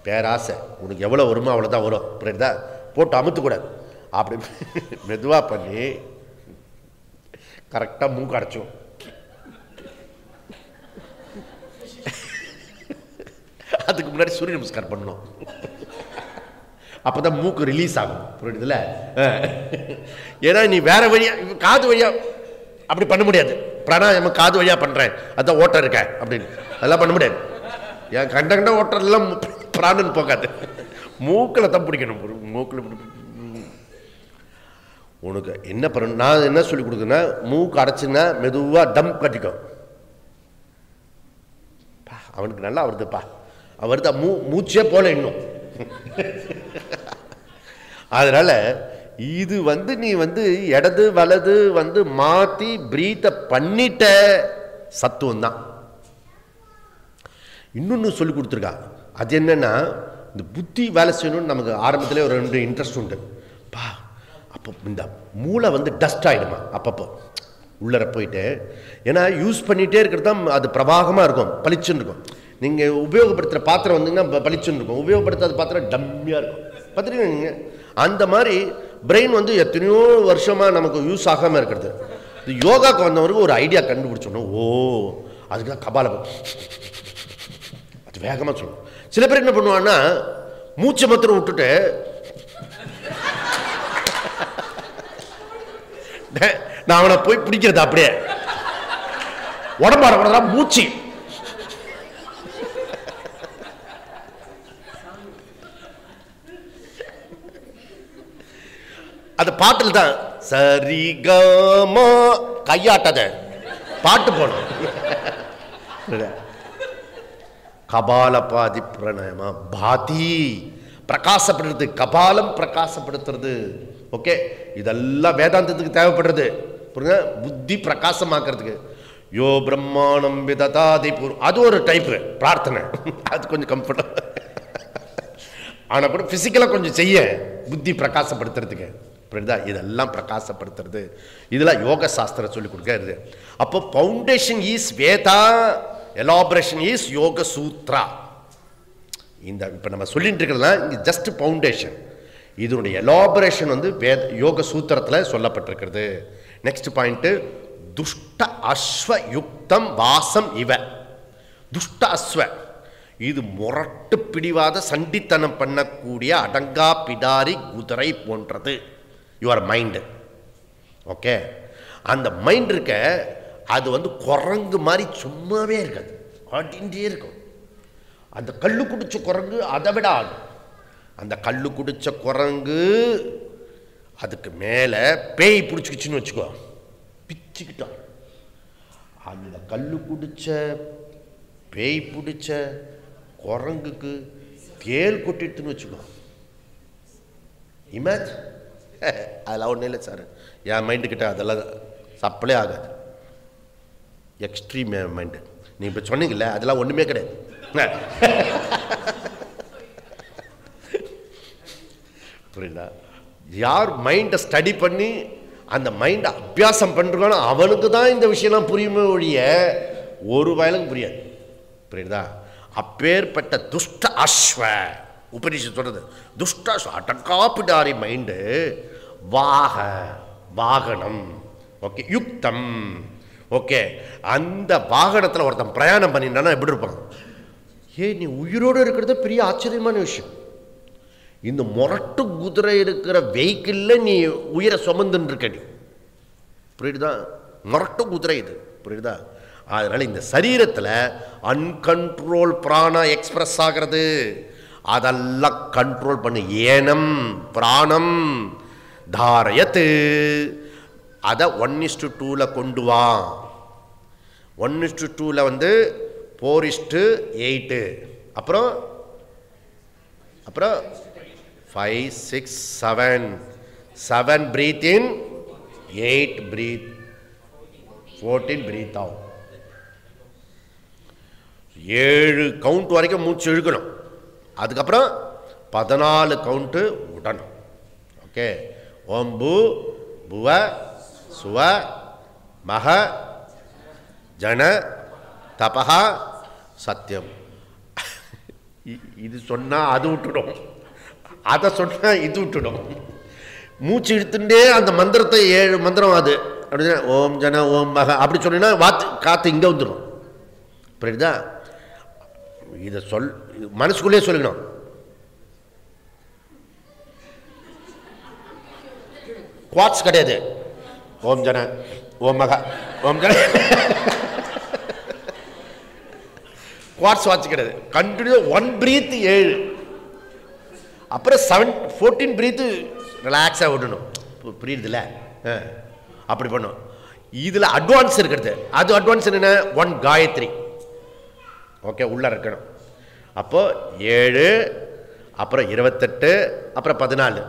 பேராசை உனக்கு எவ்வளோ வருமோ அவ்வளோதான் வரும். புரியுதா? போட்டு அமுத்துக்கூடாது. அப்படி மெதுவாக பண்ணி கரெக்டாக மூக்கு அடைச்சோம். அதுக்கு முன்னாடி சூரிய நமஸ்காரம் பண்ணணும், அப்போ தான் மூக்கு ரிலீஸ் ஆகும். புரியுதுல? ஏன்னா நீ வேற வழியா காது வழியா அப்படி பண்ண முடியாது. பிராணாயாமம் காது வழியாக பண்ணுறேன், அதான் ஓட்டம் இருக்க அப்படின்னு அதெல்லாம் பண்ண முடியாது. என் கண்ட ஓட்டம் எல்லாம் பிராணன் போகாது, மூக்கில் தான் பிடிக்கணும். மூக்கில் உனக்கு என்ன பண்ணணும், நான் என்ன சொல்லி கொடுக்குறேன்னா, மூக்கு அடைச்சுன்னா மெதுவாக டம் கட்டிக்கும். அவனுக்கு நல்லா வருதுப்பா, வருதா, மூச்சே போல இன்னும். அதனால இது நீ இடது வலது மாத்தி பிரீத்தை பண்ணிட்ட சத்துவம் தான். இன்னொன்னு சொல்லி கொடுத்துருக்கா, அது என்னன்னா, இந்த புத்தி வேலை செய்யணும்னு நமக்கு ஆரம்பத்திலே ஒரு 2 இன்ட்ரெஸ்ட் உண்டு பா. அப்போ இந்த மூளை டஸ்ட் ஆகிடுமா அப்பப்போ உள்ளர போயிட்டு, ஏன்னா யூஸ் பண்ணிகிட்டே இருக்கிறது தான் அது பிரவாகமாக இருக்கும், பளிச்சுன்னு இருக்கும். நீங்கள் உபயோகப்படுத்துகிற பாத்திரம் வந்தீங்கன்னா பளிச்சுன்னு இருக்கும், உபயோகப்படுத்தாத பாத்திரம் டம்மியாக இருக்கும். பார்த்துருக்கீங்க நீங்கள்? அந்த மாதிரி பிரெயின் எத்தனையோ வருஷமாக நமக்கு யூஸ் ஆகாமல் இருக்கிறது. இது யோகாவுக்கு வந்தவருக்கு ஒரு ஐடியா கண்டுபிடிச்சோன்னா, ஓ அதுக்கு தான் கபால அது வேகமாக சொல்லணும். சில பேர் என்ன பண்ணுவான்னா, மூச்சை மாத்திரம் விட்டுட்டு நான் அவனை போய் பிடிக்கிறது அப்படியே உடம்பாட மூச்சு. அது பாட்டில் தான் சரிகமா கையாட்டத பாட்டு போனோம். கபாலபாதி பிரணயமா பாதி பிரகாசப்படுறது, கபாலம் பிரகாசப்படுத்துறது. ஓகே, இதெல்லாம் வேதாந்தத்துக்கு தேவைப்படுறது. புரியுங்க? புத்தி பிரகாசமாக்குறதுக்கு. யோ பிரம்மாணம் விததாதி பூர்வம், அது ஒரு டைப்பு பிரார்த்தனை, அது கொஞ்சம் கம்ஃபர்டபுள். ஆனால் கூட ஃபிசிக்கலாக கொஞ்சம் செய்ய புத்தி பிரகாசப்படுத்துறதுக்கு. புரியுதா? இதெல்லாம் பிரகாசப்படுத்துறது, இதெல்லாம் யோக சாஸ்திரம் சொல்லி கொடுக்கிறது. அப்போ foundation is Veda, elaboration is Yoga Sutra. இந்த இப்போ நம்ம சொல்லிட்டு இருக்கிறதுலாம் இங்கே ஜஸ்ட் ஃபவுண்டேஷன். இதனுடைய எலாபரேஷன் வேத யோக சூத்திரத்தில் சொல்லப்பட்டிருக்கிறது. நெக்ஸ்ட் பாயிண்ட், துஷ்ட அஸ்வ யுக்தம் வாசம் இவ. துஷ்ட அஸ்வ, இது முரட்டு பிடிவாத சண்டித்தனம் பண்ணக்கூடிய அடங்கா பிடாரி குதிரை போன்றது யுவர் மைண்டு. ஓகே, அந்த மைண்ட் இருக்க, அது குரங்கு மாதிரி சும்மாவே இருக்காது, ஆடிண்டே இருக்கும். அந்த கல்லு குடிச்ச குரங்கு அதை விட ஆடும். அந்த கல்லு குடிச்ச குரங்கு அதுக்கு மேலே பேய் பிடிச்சிக்கிச்சுன்னு வச்சுக்கோ, பிச்சுக்கிட்டான். அந்த கல்லு குடிச்ச பேய் பிடிச்ச குரங்குக்கு தேல் கொட்டிட்டுன்னு வச்சுக்கோ. இமேஜ் அதெல்லாம் ஒன்றும் இல்லை சார், என் மைண்டு கிட்ட அதெல்லாம் சப்பலே ஆகாது. Extreme mind. நீ இப்போ சொன்னீங்கல்ல, அதெல்லாம் ஒன்றுமே கிடையாது. புரியுதா? யார் மைண்டை ஸ்டடி பண்ணி அந்த மைண்டை அபியாசம் பண்ணுறானோ அவனுக்கு தான் இந்த விஷயம்லாம் புரியுமே ஒழிய ஒரு வயலுக்கு புரியாது. புரியுதா? அப்பேற்பட்ட துஷ்ட அஸ்வ, உபனிஷத் சொல்றது துஷ்ட அடக்காப்பிடாரி மைண்டு வாகனம். ஓகே, யுக்தம். ஓகே, அந்த வாகனத்தில் ஒருத்தன் பிரயாணம் பண்ணிட்டானா எப்படி இருப்பான்? நீ உயிரோடு இருக்கிறது பெரிய ஆச்சரியமான விஷயம். இந்த முரட்டு குதிரை இருக்கிற வெஹிக்கிளில் நீ உயிரை சுமந்துன்னு இருக்க நீ. புரியுதா? முரட்டு குதிரை இது. புரியுதா? அதனால இந்த சரீரத்தில் அன்கண்ட்ரோல் பிராணா எக்ஸ்பிரஸ் ஆகிறது, அதெல்லாம் கண்ட்ரோல் பண்ணு. ஏனம் பிராணம் தாரயத்து, அதை 1:2 கொண்டு வா. 1:2 4:8, அப்புறம் 5, 6, 7 breathe in, 8 breathe, 14 breathe out. 7 count வரைக்கும் மூச்சு இழுக்கணும். அதுக்கப்புறம் 14 கவுண்ட் விடணும். ஓகே, ஓம் பூ புவ சுவ மக ஜன தபஹா சத்தியம். இது சொன்னா அது விட்டுடும், அதை சொன்னா இது விட்டுடும். மூச்சு இழுத்துட்டே அந்த மந்திரத்தை 7 மந்திரம் அது அப்படின்னா ஓம் ஜன ஓம் மக அப்படி சொன்னா காத்து இங்கே வந்துடும். புரியுதா? இதை மனசுக்குள்ளே சொல்லிக்கணும். குவாட்ஸ் கிடையாது. ஓம் ஜன ஓம் மக ஓம் ஜன குவாட்ஸ் வாட்ச் கிடையாது. கண்டினியூ 1 பிரீத் 7, அப்புறம் 14 பிரீத்து ரிலாக்ஸாக விடணும். புரியுதுல்ல? அப்படி பண்ணும். இதில் அட்வான்ஸ் இருக்கிறது. அது அட்வான்ஸ் என்ன? 1 காயத்ரி. ஓகே, உள்ள இருக்கணும். அப்போ 7, அப்புறம் 28, அப்புறம் 14.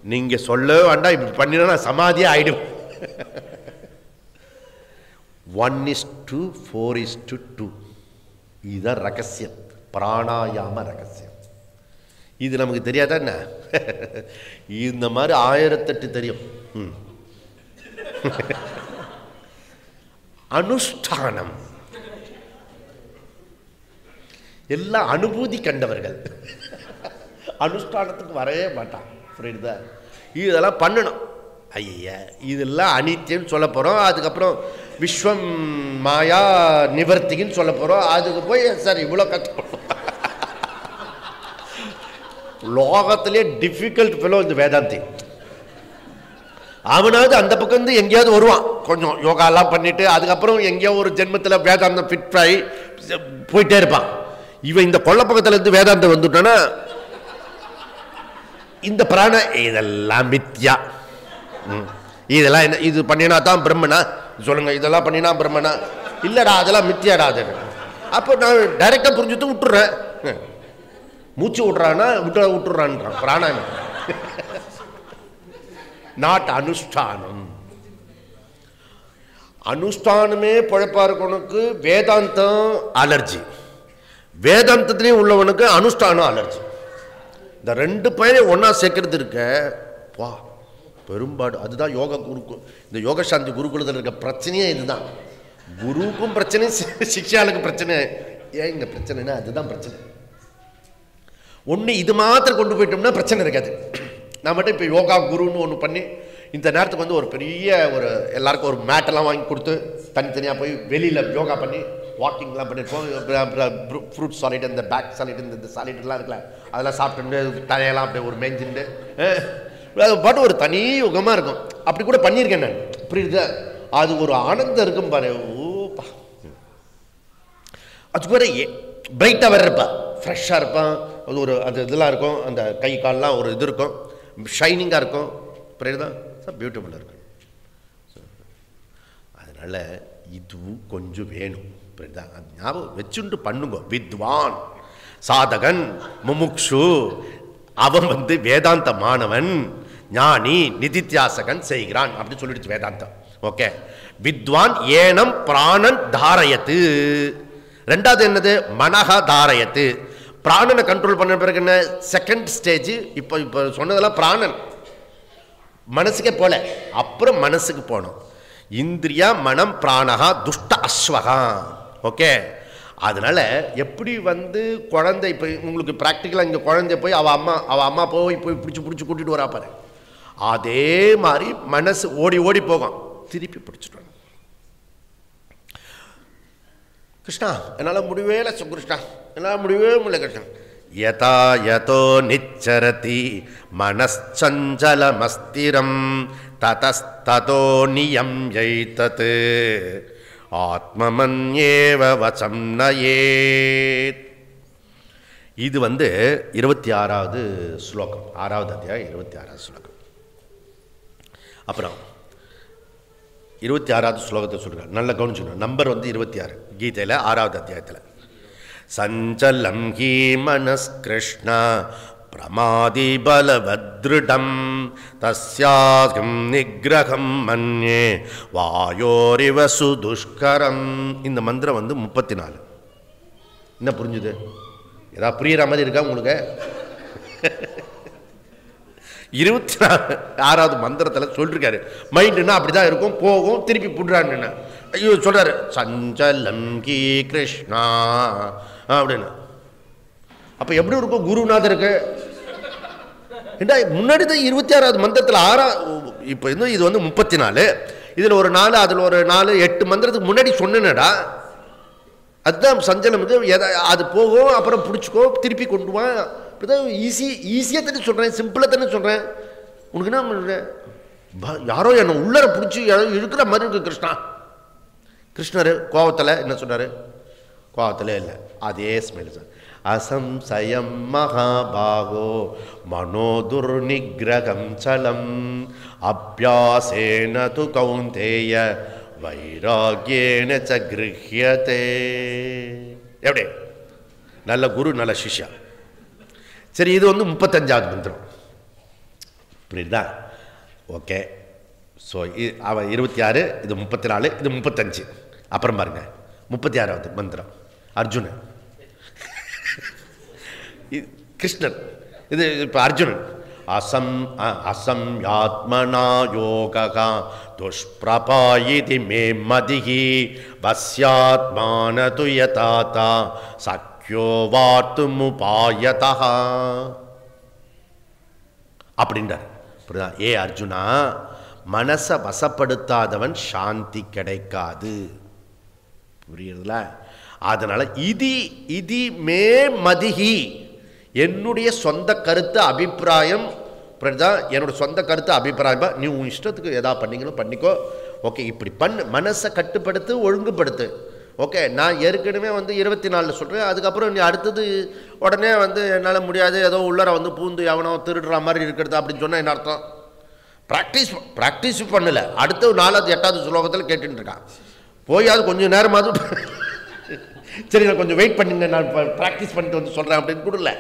நீங்க சொல்ல வேண்டாம், இப்படி பண்ணினா சமாதியே ஆயிடும். 1:4:2. இதுதான் ரகசியம், பிராணாயாம ரகசியம். இது நமக்கு தெரியாதா என்ன? இந்த மாதிரி 1008 தெரியும். அனுஷ்டானம் எல்லாம் அனுபூதி கண்டவர்கள். அனுஷ்டானத்துக்கு வரவே மாட்டான். புரியுதா? இதெல்லாம் பண்ணணும். ஐயா, இதெல்லாம் அனித்தியம் சொல்ல போகிறோம். அதுக்கப்புறம் விஸ்வம் மாயா நிவர்த்தின்னு சொல்ல போகிறோம். அதுக்கு போய் சார் இவ்வளோ கற்றுக்கணும். லோகத்திலே டிஃபிகல்ட் ஃபெலோ இந்த வேதாந்தி. அவனாவது அந்த பக்கம் வந்து எங்கேயாவது வருவான், கொஞ்சம் யோகாலாம் பண்ணிட்டு அதுக்கப்புறம் எங்கேயோ ஒரு ஜென்மத்தில் வேதாந்தம் ஃபிட் ஆகி போயிட்டே இருப்பான். இவன் இந்த கொள்ள பக்கத்தில் இருந்து வேதாந்தம் வந்துட்டானா இந்த பிராண இதெல்லாம் மித்யா, இதெல்லாம் என்ன, இது பண்ணினா தான் பிரம்மனா சொல்லுங்க, இதெல்லாம் பண்ணினா பிரம்மனா? இல்லடா, அதெல்லாம் மித்யாடா. அது அப்போ நான் டைரக்டா புரிஞ்சுட்டு விட்டுறேன். மூச்சு விட்றான்னா விட்டுறான்றான் பிராணாயம். நாட் அனுஷ்டானம். அனுஷ்டானமே பழப்பா இருக்கவனுக்கு வேதாந்தம் அலர்ஜி, வேதாந்தத்திலேயும் உள்ளவனுக்கு அனுஷ்டானம் அலர்ஜி. இந்த 2 பேரையும் ஒன்னா சேர்க்கறது இருக்க வா பெரும்பாடு. அதுதான் யோகா குருக்கு, இந்த யோக சாந்தி குருகுலத்தில் இருக்க பிரச்சனையே இதுதான். குருவுக்கும் பிரச்சனை, சிக்ஷாளுக்கும் பிரச்சனை. ஏன் இங்க பிரச்சனைனா அதுதான் பிரச்சனை. ஒன்று இது மாத்திரம் கொண்டு போயிட்டோம்னா பிரச்சனை இருக்காது. நான் மட்டும் இப்போ யோகா குருன்னு ஒன்று பண்ணி இந்த நேரத்துக்கு வந்து ஒரு பெரிய ஒரு எல்லாருக்கும் ஒரு மேட்டெல்லாம் வாங்கி கொடுத்து தனித்தனியாக போய் வெளியில் யோகா பண்ணி வாக்கிங்லாம் பண்ணியிருப்போம். ஃப்ரூட் சாலிட், இந்த பேக் சாலிட், இந்த சாலிட்லாம் இருக்குல்ல, அதெல்லாம் சாப்பிட்டு தலையெல்லாம் அப்படியே ஒரு மேஞ்சிட்டு அது பாட்டு ஒரு தனி யுகமாக இருக்கும். அப்படி கூட பண்ணியிருக்கேன் நான். புரியுது? அது ஒரு ஆனந்தம் இருக்கும் பாரு. ஓப்பா, அது கூட பிரைட்டாக வேறு இருப்பான், ஃப்ரெஷ்ஷாக இருப்பான். அது ஒரு அது இதெல்லாம் இருக்கும், அந்த கை கால்லாம் ஒரு இது இருக்கும், ஷைனிங்காக இருக்கும். புரியுதா? பியூட்டிஃபுல்லாக இருக்கும். அதனால் இதுவும் கொஞ்சம் வேணும். புரியுதா? அது ஞாபகம் வச்சுட்டு பண்ணுங்க. வித்வான், சாதகன், முமுக்ஷு, அவன் வந்து வேதாந்த மாணவன், ஞானி, நிதித்தியாசகன் செய்கிறான் அப்படின்னு சொல்லிடுச்சு வேதாந்தம். ஓகே, வித்வான் ஏனம் பிராணன் தாரயத்து. ரெண்டாவது என்னது? மனஹ தாரயத்து. பிராணனை கண்ட்ரோல் பண்ண பிறகு என்ன? Second stage. இப்போ சொன்னதெல்லாம் பிராணன் மனசுக்கே போல, அப்புறம் மனசுக்கு போனோம். இந்திரியா மனம் பிராணஹா துஷ்ட அஸ்வகா. ஓகே, அதனால எப்படி வந்து குழந்தை இப்போ உங்களுக்கு ப்ராக்டிக்கலாக இங்கே குழந்தை போய் அவள் அம்மா போய் பிடிச்சி கூட்டிகிட்டு வரா பாரு, அதே மாதிரி மனசு ஓடி ஓடி போகும், திருப்பி பிடிச்சிட்டு. கிருஷ்ணா என்னால் முடியவே இல்லை, கிருஷ்ணா என்னால் முடியவே முடியல கிருஷ்ணா. யதா யதோ நிச்சரதி மனச்சஞ்சலமஸ்திரம் ததஸ்ததோ நியம்யைதத் ஆத்மமன்யேவ வசம் நயேத். இது வந்து 26வது ஸ்லோகம், 6வது அத்தியாயம் 26வது ஸ்லோகம். அப்புறம் 26வது ஸ்லோகத்தை சொல்கிறார், நல்ல கவனிச்சுக்கணும். நம்பர் வந்து 26 கீதையில் 6வது அத்தியாயத்தில். சஞ்சலம் ஹி மனஸ்கிருஷ்ண பிரமாதி பலவத்ருடம் தஸ்யாகம் நிக்ரகம் மன்யே வாயோரிவ சுதுஷ்கரம். இந்த மந்திரம் வந்து 34. என்ன புரிஞ்சுது? ஏதாவது புரியுற மாதிரி இருக்கா உங்களுக்கு? 26வது மந்திரத்தில் சொல்லிருக்காரு, மைண்டுன்னா அப்படிதான் இருக்கும், போகும், திருப்பி புடுறான்னு. ஐயோ சொல்றாரு சஞ்சலம் கி கிருஷ்ணா அப்படின்னு. அப்ப எப்படி இருக்கும் குருநாதருக்கு? முன்னாடி தான் 26வது மந்திரத்தில் 6 இப்போ இது வந்து 34, இதில் ஒரு 4, அதில் ஒரு 4, 8 மந்திரத்துக்கு முன்னாடி சொன்னேடா. அதுதான் சஞ்சலம். அது போகும், அப்புறம் பிடிச்சிக்கோ, திருப்பி கொண்டு வா. ஈஸியாக தானே சொல்கிறேன், சிம்பிளாக தானே சொல்கிறேன். உனக்கு என்ன பண்ணுறேன்? யாரோ என்னை உள்ளர பிடிச்சி இருக்கிற மாதிரி இருக்கு கிருஷ்ணா. கிருஷ்ணர் கோவத்தில் என்ன சொன்னார்? கோவத்தில் இல்லை, அதே ஸ்மெல் சார். அசம்சயம் மகாபாகோ மனோதுர்நிகிரகம் சலம் அபியாசேன து கௌந்தேய வைராக்யேன ச கிருஹ்யதே. எப்படி? நல்ல குரு நல்ல சிஷ்யா. சரி, இது 35வது மந்திரம். புரியுதா? ஓகே. ஸோ அவன் 26, இது 34, இது 35. அப்புறம் பாருங்க 36வது மந்திரம் அர்ஜுனன். கிருஷ்ணன். இது இப்போ அர்ஜுனன். அசம்யாத்மனா யோகா துஷ்பிரபாயிதி மே மதிஹி வஸ்யாத்மான துயதாதா சக்யோ வார்த்துமுபாயதா அப்படின்றார். புரியுதா? ஏ அர்ஜுனா, மனசை வசப்படுத்தாதவன் சாந்தி கிடைக்காது. புரியுதுல? அதனால இதி மே மதிஹி, என்னுடைய சொந்த கருத்து அபிப்பிராயம். புரியுதா? என்னோட சொந்த கருத்து அபிப்பிராயம். நீ உன் இஷ்டத்துக்கு எதாவது பண்ணிக்கணும் பண்ணிக்கோ. ஓகே, இப்படி பண்ணு. மனசை கட்டுப்படுத்து, ஒழுங்குபடுத்து. ஓகே, நான் ஏற்கனவே 24 சொல்கிறேன். அதுக்கப்புறம் நீ அடுத்தது உடனே என்னால் முடியாது, ஏதோ உள்ளர பூந்து எவனோ திருடுற மாதிரி இருக்கிறது அப்படின்னு சொன்னால் என்ன அர்த்தம்? ப்ராக்டிஸ் பண்ணலை. அடுத்த 4வது 8வது ஸ்லோகத்தில் கேட்டுட்டு இருக்கான். போய் அது கொஞ்சம் நேரமாவது சரி நான் கொஞ்சம் வெயிட் பண்ணுங்க, நான் ப்ராக்டிஸ் பண்ணிட்டு சொல்கிறேன் அப்படின்னு கூட இல்லை.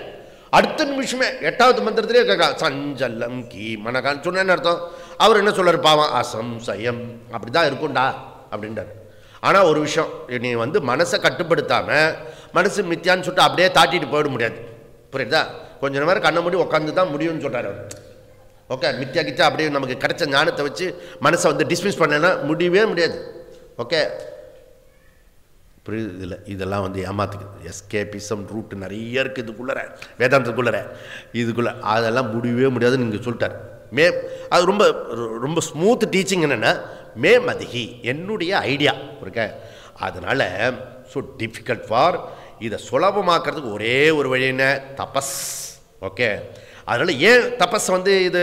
அடுத்த நிமிஷமே 8வது மந்திரத்திலே கேட்கா சஞ்சலம் கீ மனகான்னு சொன்னேன்னு அர்த்தம். அவர் என்ன சொல்கிறார்? பாவம் அசம்சயம் அப்படி தான் இருக்கும்டா அப்படின்றார். ஆனால் ஒரு விஷயம், நீ மனசை கட்டுப்படுத்தாமல் மனசு மித்தியான்னு சொல்லிட்டு அப்படியே தாட்டிட்டு போயிட முடியாது. புரியுதா? கொஞ்சம் நேரம் கண்ணை மூடி உட்காந்து தான் முடியும்னு சொல்கிறார் அவர். ஓகே, மித்தியா கிச்சா அப்படியே நமக்கு கிடைச்ச ஞானத்தை வச்சு மனசை டிஸ்மிஸ் பண்ணனா முடியவே முடியாது. ஓகே, புரியுது? இல்லை, இதெல்லாம் ஏமாத்துக்குது. எஸ்கேபிசம் ரூட் நிறைய இருக்குது இதுக்குள்ளே, வேதாந்தத்துக்குள்ளே. இதுக்குள்ளே அதெல்லாம் முடியவே முடியாதுன்னு நீங்கள் சொல்லிட்டார். அது ரொம்ப ரொம்ப ஸ்மூத் டீச்சிங். என்னென்னா மே மதிஹி, என்னுடைய ஐடியா இருக்க. அதனால் ஸோ டிஃபிகல்ட் ஃபார் இதை சுலபமாக்கிறதுக்கு ஒரே ஒரு வழி என்ன? தபஸ். ஓகே, அதனால் ஏன் தபஸ் இது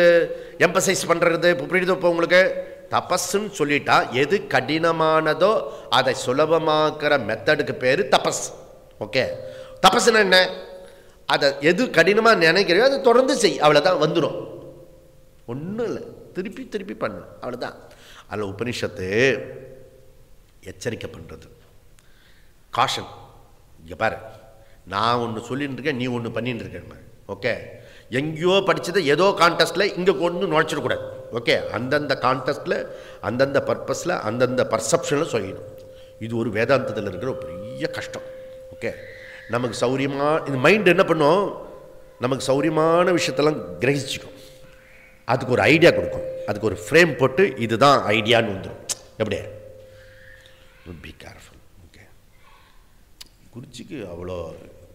எம்பசைஸ் பண்ணுறது? இப்போ புரியுது? இப்போ உங்களுக்கு தபஸ்ன்னு சொல்லிட்டா எது கடினமானதோ அதை சுலபமாக்குற மெத்தடுக்கு பேர் தபஸ். ஓகே, தபஸ்னா என்ன? அதை எது கடினமாக நினைக்கிறோ அதை தொடர்ந்து செய், அவ்வளோதான், வந்துடும். ஒன்றும் இல்லை, திருப்பி திருப்பி பண்ணு, அவ்வளோதான். அதில் உபனிஷத்து எச்சரிக்கை பண்ணுறது, காஷன். இங்கே பாரு, நான் ஒன்று சொல்லிட்டு இருக்கேன், நீ ஒன்று பண்ணிட்டு இருக்கேன். ஓகே, எங்கேயோ படித்ததை ஏதோ கான்டெஸ்ட்டில் இங்கே கொண்டு நுழைச்சிடக்கூடாது. ஓகே, அந்தந்த கான்டெஸ்ட்டில் அந்தந்த பர்பஸில் அந்தந்த பர்செப்ஷனில் சொல்லிடும். இது ஒரு வேதாந்தத்தில் இருக்கிற ஒரு பெரிய கஷ்டம். ஓகே, நமக்கு சௌரியமாக இந்த மைண்ட் என்ன பண்ணும்? நமக்கு சௌரியமான விஷயத்தெல்லாம் கிரகிச்சிக்கும், அதுக்கு ஒரு ஐடியா கொடுக்கும், அதுக்கு ஒரு ஃப்ரேம் போட்டு இதுதான் ஐடியான்னு வந்துடும். எப்படியே பி கேர்ஃபுல். ஓகே, குருஜிக்கு அவ்வளோ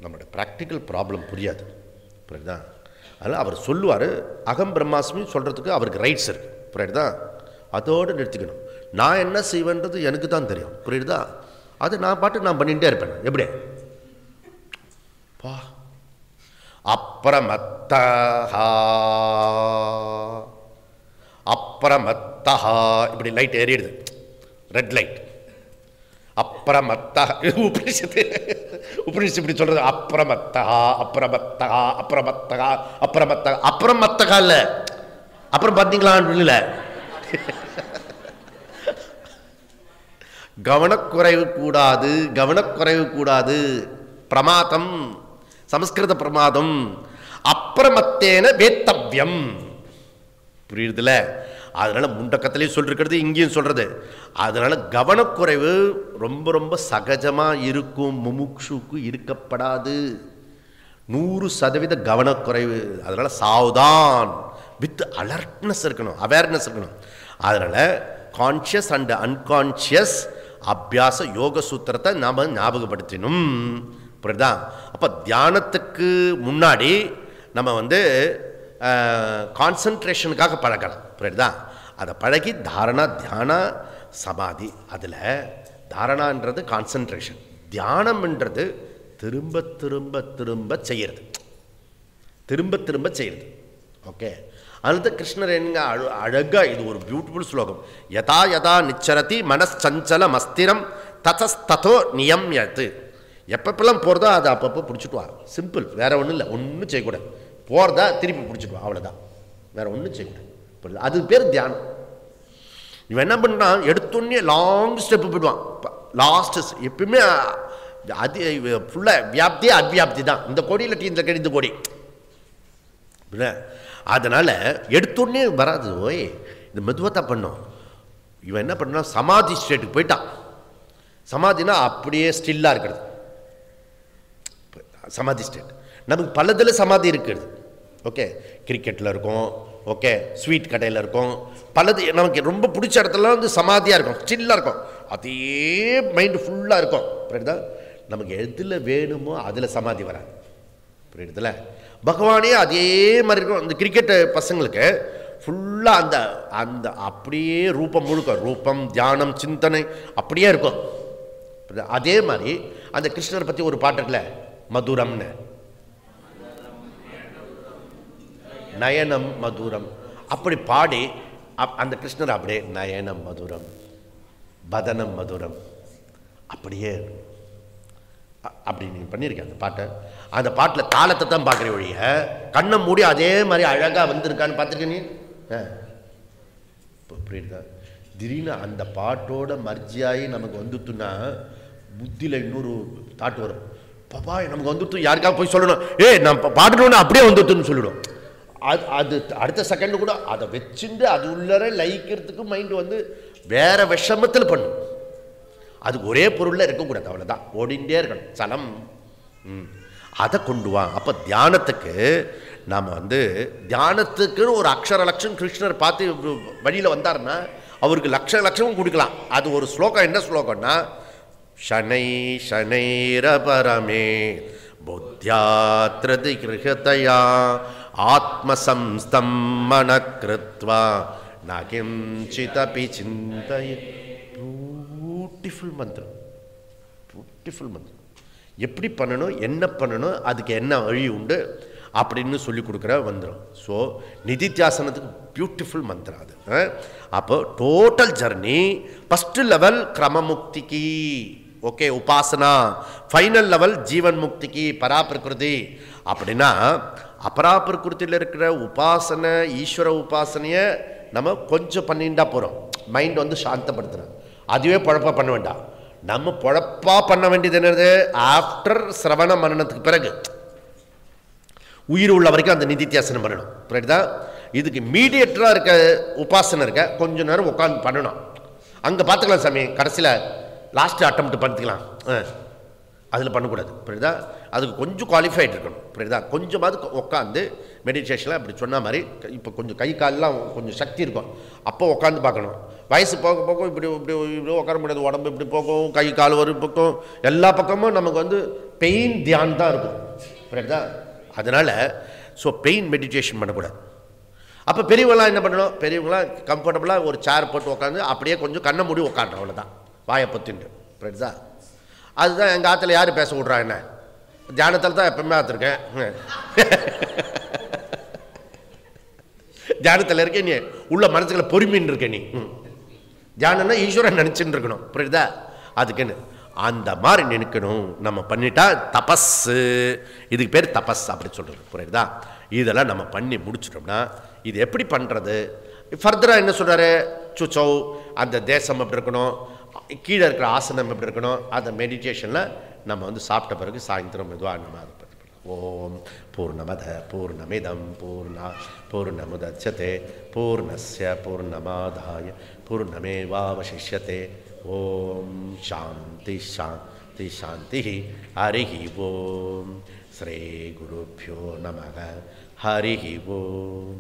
நம்மளோட ப்ராக்டிக்கல் ப்ராப்ளம் புரியாது. புரியுதா? அதனால் அவர் சொல்லுவார், அகம் பிரம்மாஸ்மி சொல்கிறதுக்கு அவருக்கு ரைட்ஸ் இருக்குது. புரியுதா? அதோடு நிறுத்திக்கணும். நான் என்ன செய்வேன்றது எனக்கு தான் தெரியும். புரியுதா? அது நான் பாட்டு நான் பண்ணிகிட்டே இருப்பேன். எப்படி பா அப்ரமத்தஹா அப்ரமத்தஹா இப்படி லைட் ஏறிடுது, ரெட் லைட். அப்ரமத்தஹா உபனிஷத்து இப்படி சொல்றது. அப்ரமத்தஹா அப்ரமத்தஹா அப்ரமத்தஹா அப்ரமத்தஹா அப்ரமத்தஹா இல்ல, அப்புறம் பார்த்தீங்களான்னு இல்லை. கவனக்குறைவு கூடாது, கவனக்குறைவு கூடாது. பிரமாதம், சமஸ்கிருத பிரமாதம். அப்ரமத்தேன வேத்தவ்யம். புரியுதுல? அதனால முண்டக்கத்திலையும் சொல்லிருக்கிறது, இங்கேயும் சொல்றது. அதனால கவனக்குறைவு ரொம்ப ரொம்ப சகஜமா இருக்கும். முமுக்ஷுக்கு இருக்கப்படாது. 100% கவனக்குறைவு. அதனால சாவதான், வித் அலர்ட்னஸ் இருக்கணும், அவேர்னஸ் இருக்கணும். அதனால கான்ஷியஸ் அண்ட் அன்கான்ஷியஸ் அபியாச யோக சூத்திரத்தை நாம் ஞாபகப்படுத்தினும். புரியுதா? அப்போ தியானத்துக்கு முன்னாடி நம்ம கான்சன்ட்ரேஷனுக்காக பழகலாம். புரியுதா? அதை பழகி தாரணா தியான சமாதி. அதில் தாரணான்றது கான்சன்ட்ரேஷன், தியானம்ன்றது திரும்ப திரும்ப திரும்ப செய்யறது, திரும்ப திரும்ப செய்யறது. ஓகே, அதனால கிருஷ்ணர் என்க அழகா, இது ஒரு பியூட்டிஃபுல் ஸ்லோகம். யதா யதா நிச்சரதி மனச்சஞ்சலம் அஸ்திரம் ததஸ்ததோ நியம்யத். எப்பப்பெல்லாம் போகிறதோ அதை அப்பப்போ பிடிச்சிட்டு வா. சிம்பிள், வேற ஒன்றும் இல்லை. ஒன்றும் செய்யக்கூடாது. போகிறதா திருப்பி பிடிச்சிட்டு வா, அவ்வளோதான். வேற ஒன்றும் செய்யக்கூடாது. அது பேர் தியானம். இவன் என்ன பண்ணான், எடுத்தோடனே லாங் ஸ்டெப்பு போயிடுவான். லாஸ்ட் எப்பயுமே அது ஃபுல்லாக வியாப்தி அவ்வியாப்தி தான். இந்த கோடி இல்லாட்டி இந்த கோடி, இந்த கோடி. அதனால் எடுத்தோடனே வராது. ஓய், இது மெதுவாக தான் பண்ணோம். இவன் என்ன பண்ணா, சமாதி ஸ்டேட்டுக்கு போயிட்டான். சமாதினா அப்படியே ஸ்டில்லாக இருக்கிறது சமாதி ஸ்டேட். நமக்கு பலதில் சமாதி இருக்கிறது. ஓகே, கிரிக்கெட்டில் இருக்கும், ஓகே, ஸ்வீட் கடையில் இருக்கும், பலது நமக்கு ரொம்ப பிடிச்ச இடத்துல வந்து சமாதியாக இருக்கும், ஸ்டில்லாக இருக்கும். அதே மைண்டு ஃபுல்லாக இருக்கும். புரியுதா? நமக்கு எதில் வேணுமோ அதில் சமாதி வராது. புரியுதுல? பகவானே அதே மாதிரி இருக்கும். இந்த கிரிக்கெட்டு பசங்களுக்கு ஃபுல்லாக அந்த அந்த அப்படியே ரூபம் முழுக்க, ரூபம் தியானம் சிந்தனை அப்படியே இருக்கும். அதே மாதிரி அந்த கிருஷ்ணரை பற்றி ஒரு பாட்டு இருக்குல்ல, மதுரம்னு, நயனம் மதுரம், அப்படி பாடி அந்த கிருஷ்ணர் அப்படியே நயனம் மதுரம் பதனம் மதுரம் அப்படியே அப்படி நீங்கள் பண்ணியிருக்கேன் அந்த பாட்டை. அந்த பாட்டில் தாளத்தை தான் பார்க்குற ஒழிய கண்ணை மூடி அதே மாதிரி அழகாக வந்திருக்கான்னு பார்த்துருக்க நீ? புரியுதா? திடீர்னு அந்த பாட்டோட மர்ஜியாகி நமக்கு வந்துட்டுன்னா புத்தியில் இன்னொரு தாட்டு வரும். பாப்பா நமக்கு வந்துட்டு யாருக்காக போய் சொல்லணும், நான் பாடணுன்னு அப்படியே வந்துட்டுன்னு சொல்லிடும். அது அடுத்த செகண்டு கூட அதை வச்சுட்டு அது உள்ளர லயிக்கிறதுக்கு மைண்டு வந்து வேற விஷமத்தில் பண்ணும். அதுக்கு ஒரே பொருளில் இருக்கக்கூடாது, அவ்வளோதான். ஓடிண்டே இருக்கணும் சலம். அதை கொண்டு வா. அப்போ தியானத்துக்கு நாம் வந்து தியானத்துக்குன்னு ஒரு அக்ஷர லட்சம் கிருஷ்ணர் பார்த்து வழியில் வந்தார்னா அவருக்கு லட்ச லட்சமும் கொடுக்கலாம். அது ஒரு ஸ்லோகம். என்ன ஸ்லோகம்னா, ஷனை ஷனைரபரமே புத்தியாத்ரதி கிருஹதயா ஆத்மசம்ஸ்தம் மனக்ருத்வா நகிஞ்சிதபி சிந்தய. பியூட்டிஃபுல் மந்திரம், பியூட்டிஃபுல் மந்திரம். எப்படி பண்ணணும், என்ன பண்ணணும், அதுக்கு என்ன வழி உண்டு அப்படின்னு சொல்லி கொடுக்குற மந்திரம். ஸோ நிதித்தியாசனத்துக்கு பியூட்டிஃபுல் மந்திரம் அது. அப்போ டோட்டல் ஜர்னி ஃபஸ்ட்டு லெவல் கிரமமுக்திக்கு, ஓகே, உபாசனா. ஃபைனல் லெவல் ஜீவன் முக்திக்கு, பராபிரகிருதி. அப்படின்னா அபராபிரகிருத்தியில் இருக்கிற உபாசனை, ஈஸ்வர உபாசனையை நம்ம கொஞ்சம் பண்ணிட்டா போகிறோம். மைண்ட் வந்து சாந்தப்படுத்துகிறோம். அதுவே பொழப்பா பண்ண வேண்டாம். நம்ம பொழப்பா பண்ண வேண்டியது என்னது, ஆஃப்டர் சிரவண மரணத்துக்கு பிறகு உயிர் உள்ள வரைக்கும் அந்த நிதித்தியாசனம் பண்ணணும். புரியுதா? இதுக்கு மீடியேட்டராக இருக்க உபாசனை இருக்க கொஞ்ச நேரம் உட்காந்து பண்ணணும். அங்கே பார்த்துக்கலாம் சாமி, கடைசியில் லாஸ்ட்டு அட்டம்ப்ட் பண்ணிக்கலாம், அதில் பண்ணக்கூடாது. புரியுதா? அதுக்கு கொஞ்சம் குவாலிஃபைட் இருக்கணும். புரியுதா? கொஞ்சமாவது உட்காந்து மெடிடேஷனில் அப்படி சொன்ன மாதிரி இப்போ கொஞ்சம் கை காலெலாம் கொஞ்சம் சக்தி இருக்கும், அப்போ உட்காந்து பார்க்கணும். வயசு போக போக இப்படி இப்படி இப்படி உட்கார முடியாது, உடம்பு இப்படி போகும், கை கால் ஒரு பக்கம், எல்லா பக்கமும் நமக்கு வந்து பெயின் தியான் தான் இருக்கும். புரியுதா? அதனால் ஸோ பெயின் மெடிடேஷன் பண்ணக்கூடாது. அப்போ பெரியவங்களாம் என்ன பண்ணணும், பெரியவங்களாம் கம்ஃபர்டபுளாக ஒரு சேர் போட்டு உட்காந்து அப்படியே கொஞ்சம் கண்ணை மூடி உட்காந்துறோம், அவ்வளோதான், வாயை பற்றிண்டு. புரியுதா? அதுதான் எங்கள் ஆற்றுல யார் பேச விட்றா, என்ன தியானத்தில் தான் எப்பவுமே ஆத்திருக்கேன். தியானத்தில் இருக்க நீ உள்ள மனசுக்குள்ள பொறுமைன்னு இருக்க நீ. தியானம்னா ஈஸ்வரன் நினச்சின்னு இருக்கணும். புரியுதா? அதுக்குன்னு அந்த மாதிரி நினைக்கணும். நம்ம பண்ணிட்டா தபஸு, இதுக்கு பேர் தபஸ் அப்படி சொல்கிறது. புரியுதா? இதெல்லாம் நம்ம பண்ணி முடிச்சிட்டோம்னா இது எப்படி பண்ணுறது, ஃபர்தராக என்ன சொல்கிறாரு, சுச்சோ அந்த தேசம் எப்படி இருக்கணும், கீழே இருக்கிற ஆசனம் எப்படி இருக்கணும், அந்த மெடிடேஷனில் நம்ம வந்து சாப்பிட்ட பிறகு சாயந்தரம் மெதுவாக நம்ம அதை பற்றி. ஓம் பூர்ணமத பூர்ணமிதம் பூர்ணமுதச்யதே பூர்ணஸ்ய பூர்ணமாதாய பூர்ணமேவாவசிஷ்யதே. ஓம் சாந்தி சாந்தி சாந்தி. ஹரிஹி ஓம். ஸ்ரீ குருப்யோ நமக. ஹரிஹி ஓம்.